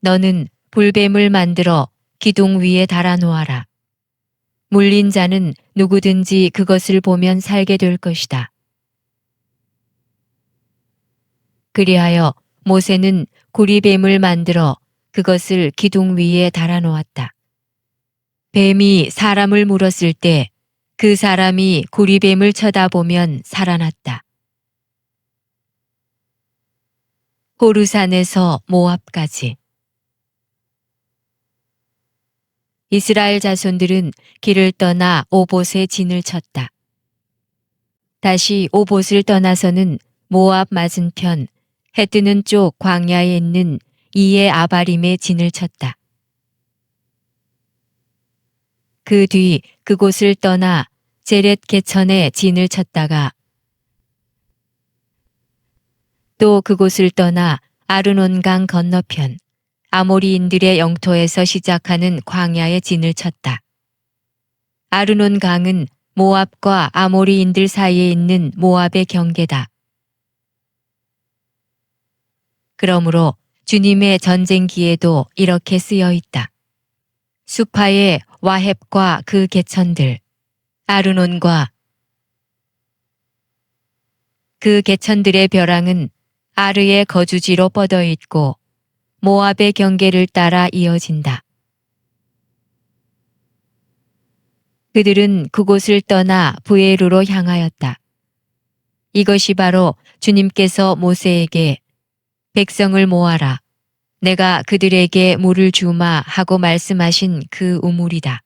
너는 불뱀을 만들어 기둥 위에 달아놓아라. 물린 자는 누구든지 그것을 보면 살게 될 것이다. 그리하여 모세는 구리뱀을 만들어 그것을 기둥 위에 달아놓았다. 뱀이 사람을 물었을 때 그 사람이 구리뱀을 쳐다보면 살아났다. 호르산에서 모압까지. 이스라엘 자손들은 길을 떠나 오봇에 진을 쳤다. 다시 오봇을 떠나서는 모압 맞은편 해 뜨는 쪽 광야에 있는 이에 아바림에 진을 쳤다. 그 뒤 그곳을 떠나 제렛 게천에 진을 쳤다가 또 그곳을 떠나 아르논강 건너편 아모리인들의 영토에서 시작하는 광야에 진을 쳤다. 아르논강은 모압과 아모리인들 사이에 있는 모압의 경계다. 그러므로 주님의 전쟁기에도 이렇게 쓰여 있다. 수파의 와헵과 그 개천들, 아르논과 그 개천들의 벼랑은 아르의 거주지로 뻗어 있고 모압의 경계를 따라 이어진다. 그들은 그곳을 떠나 브에루로 향하였다. 이것이 바로 주님께서 모세에게 백성을 모아라. 내가 그들에게 물을 주마 하고 말씀하신 그 우물이다.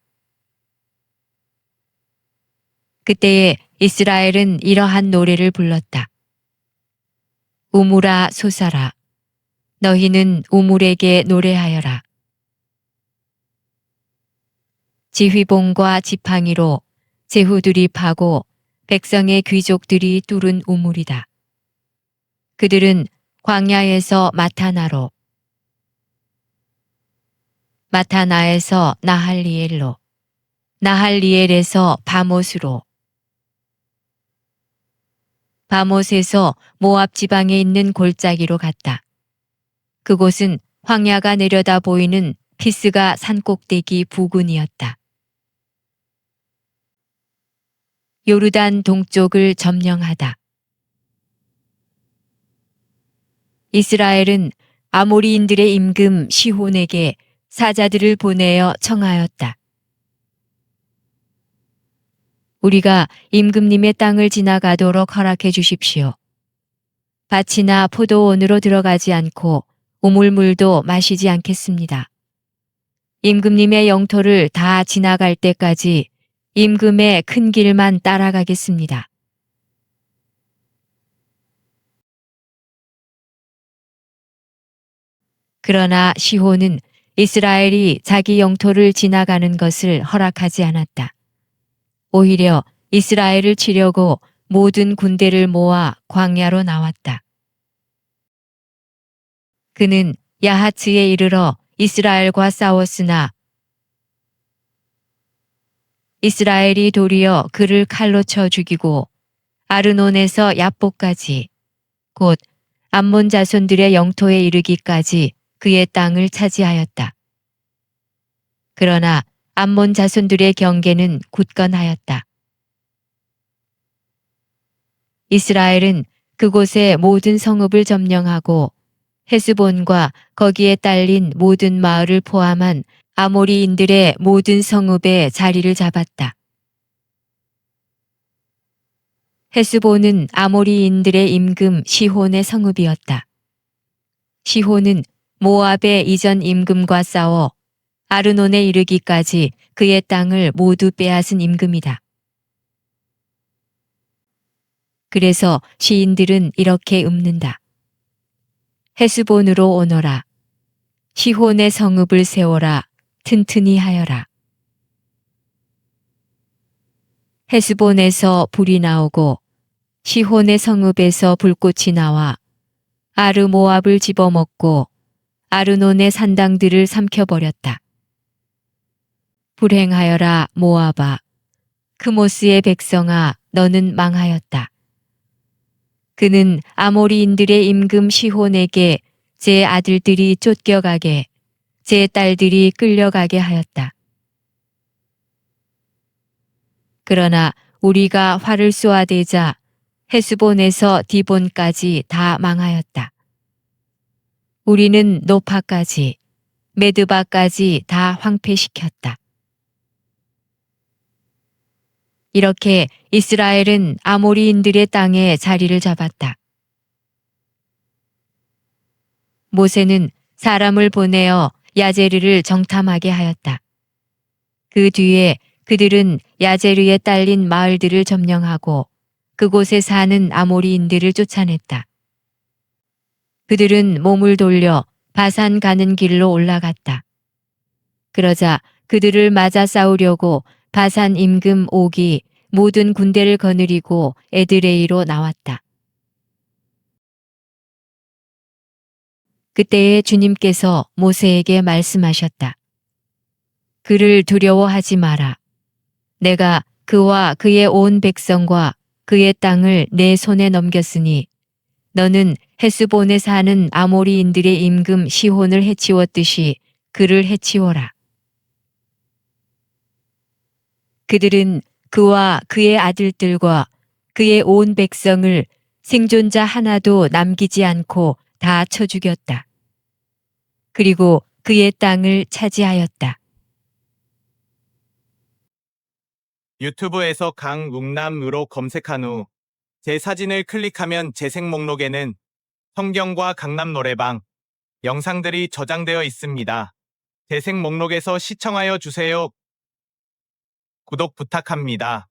그때에 이스라엘은 이러한 노래를 불렀다. 우물아 솟아라. 너희는 우물에게 노래하여라. 지휘봉과 지팡이로 제후들이 파고 백성의 귀족들이 뚫은 우물이다. 그들은 광야에서 마타나로, 마타나에서 나할리엘로, 나할리엘에서 바못으로, 바못에서 모압 지방에 있는 골짜기로 갔다. 그곳은 황야가 내려다 보이는 피스가 산꼭대기 부근이었다. 요르단 동쪽을 점령하다. 이스라엘은 아모리인들의 임금 시혼에게 사자들을 보내어 청하였다. 우리가 임금님의 땅을 지나가도록 허락해 주십시오. 밭이나 포도원으로 들어가지 않고 우물물도 마시지 않겠습니다. 임금님의 영토를 다 지나갈 때까지 임금의 큰 길만 따라가겠습니다. 그러나 시혼은 이스라엘이 자기 영토를 지나가는 것을 허락하지 않았다. 오히려 이스라엘을 치려고 모든 군대를 모아 광야로 나왔다. 그는 야하츠에 이르러 이스라엘과 싸웠으나 이스라엘이 도리어 그를 칼로 쳐 죽이고 아르논에서 야복까지 곧 암몬 자손들의 영토에 이르기까지 그의 땅을 차지하였다. 그러나 암몬 자손들의 경계는 굳건하였다. 이스라엘은 그곳의 모든 성읍을 점령하고 헤스본과 거기에 딸린 모든 마을을 포함한 아모리인들의 모든 성읍에 자리를 잡았다. 헤스본은 아모리인들의 임금 시혼의 성읍이었다. 시혼은 모압의 이전 임금과 싸워 아르논에 이르기까지 그의 땅을 모두 빼앗은 임금이다. 그래서 시인들은 이렇게 읊는다. 헤스본으로 오너라. 시혼의 성읍을 세워라. 튼튼히 하여라. 헤스본에서 불이 나오고 시혼의 성읍에서 불꽃이 나와 아르모압을 집어먹고 아르논의 산당들을 삼켜버렸다. 불행하여라 모압아. 크모스의 백성아 너는 망하였다. 그는 아모리인들의 임금 시혼에게 제 아들들이 쫓겨가게 제 딸들이 끌려가게 하였다. 그러나 우리가 활을 쏘아대자 헤스본에서 디본까지 다 망하였다. 우리는 노파까지 메드바까지 다 황폐시켰다. 이렇게 이스라엘은 아모리인들의 땅에 자리를 잡았다. 모세는 사람을 보내어 야제르를 정탐하게 하였다. 그 뒤에 그들은 야제르에 딸린 마을들을 점령하고 그곳에 사는 아모리인들을 쫓아냈다. 그들은 몸을 돌려 바산 가는 길로 올라갔다. 그러자 그들을 맞아 싸우려고 바산 임금 옥이 모든 군대를 거느리고 에드레이로 나왔다. 그때에 주님께서 모세에게 말씀하셨다. 그를 두려워하지 마라. 내가 그와 그의 온 백성과 그의 땅을 내 손에 넘겼으니 너는 헤스본에 사는 아모리인들의 임금 시혼을 해치웠듯이 그를 해치워라. 그들은 그와 그의 아들들과 그의 온 백성을 생존자 하나도 남기지 않고 다 쳐 죽였다. 그리고 그의 땅을 차지하였다. 유튜브에서 강웅남으로 검색한 후 제 사진을 클릭하면 재생 목록에는 성경과 강남 노래방 영상들이 저장되어 있습니다. 재생 목록에서 시청하여 주세요. 구독 부탁합니다.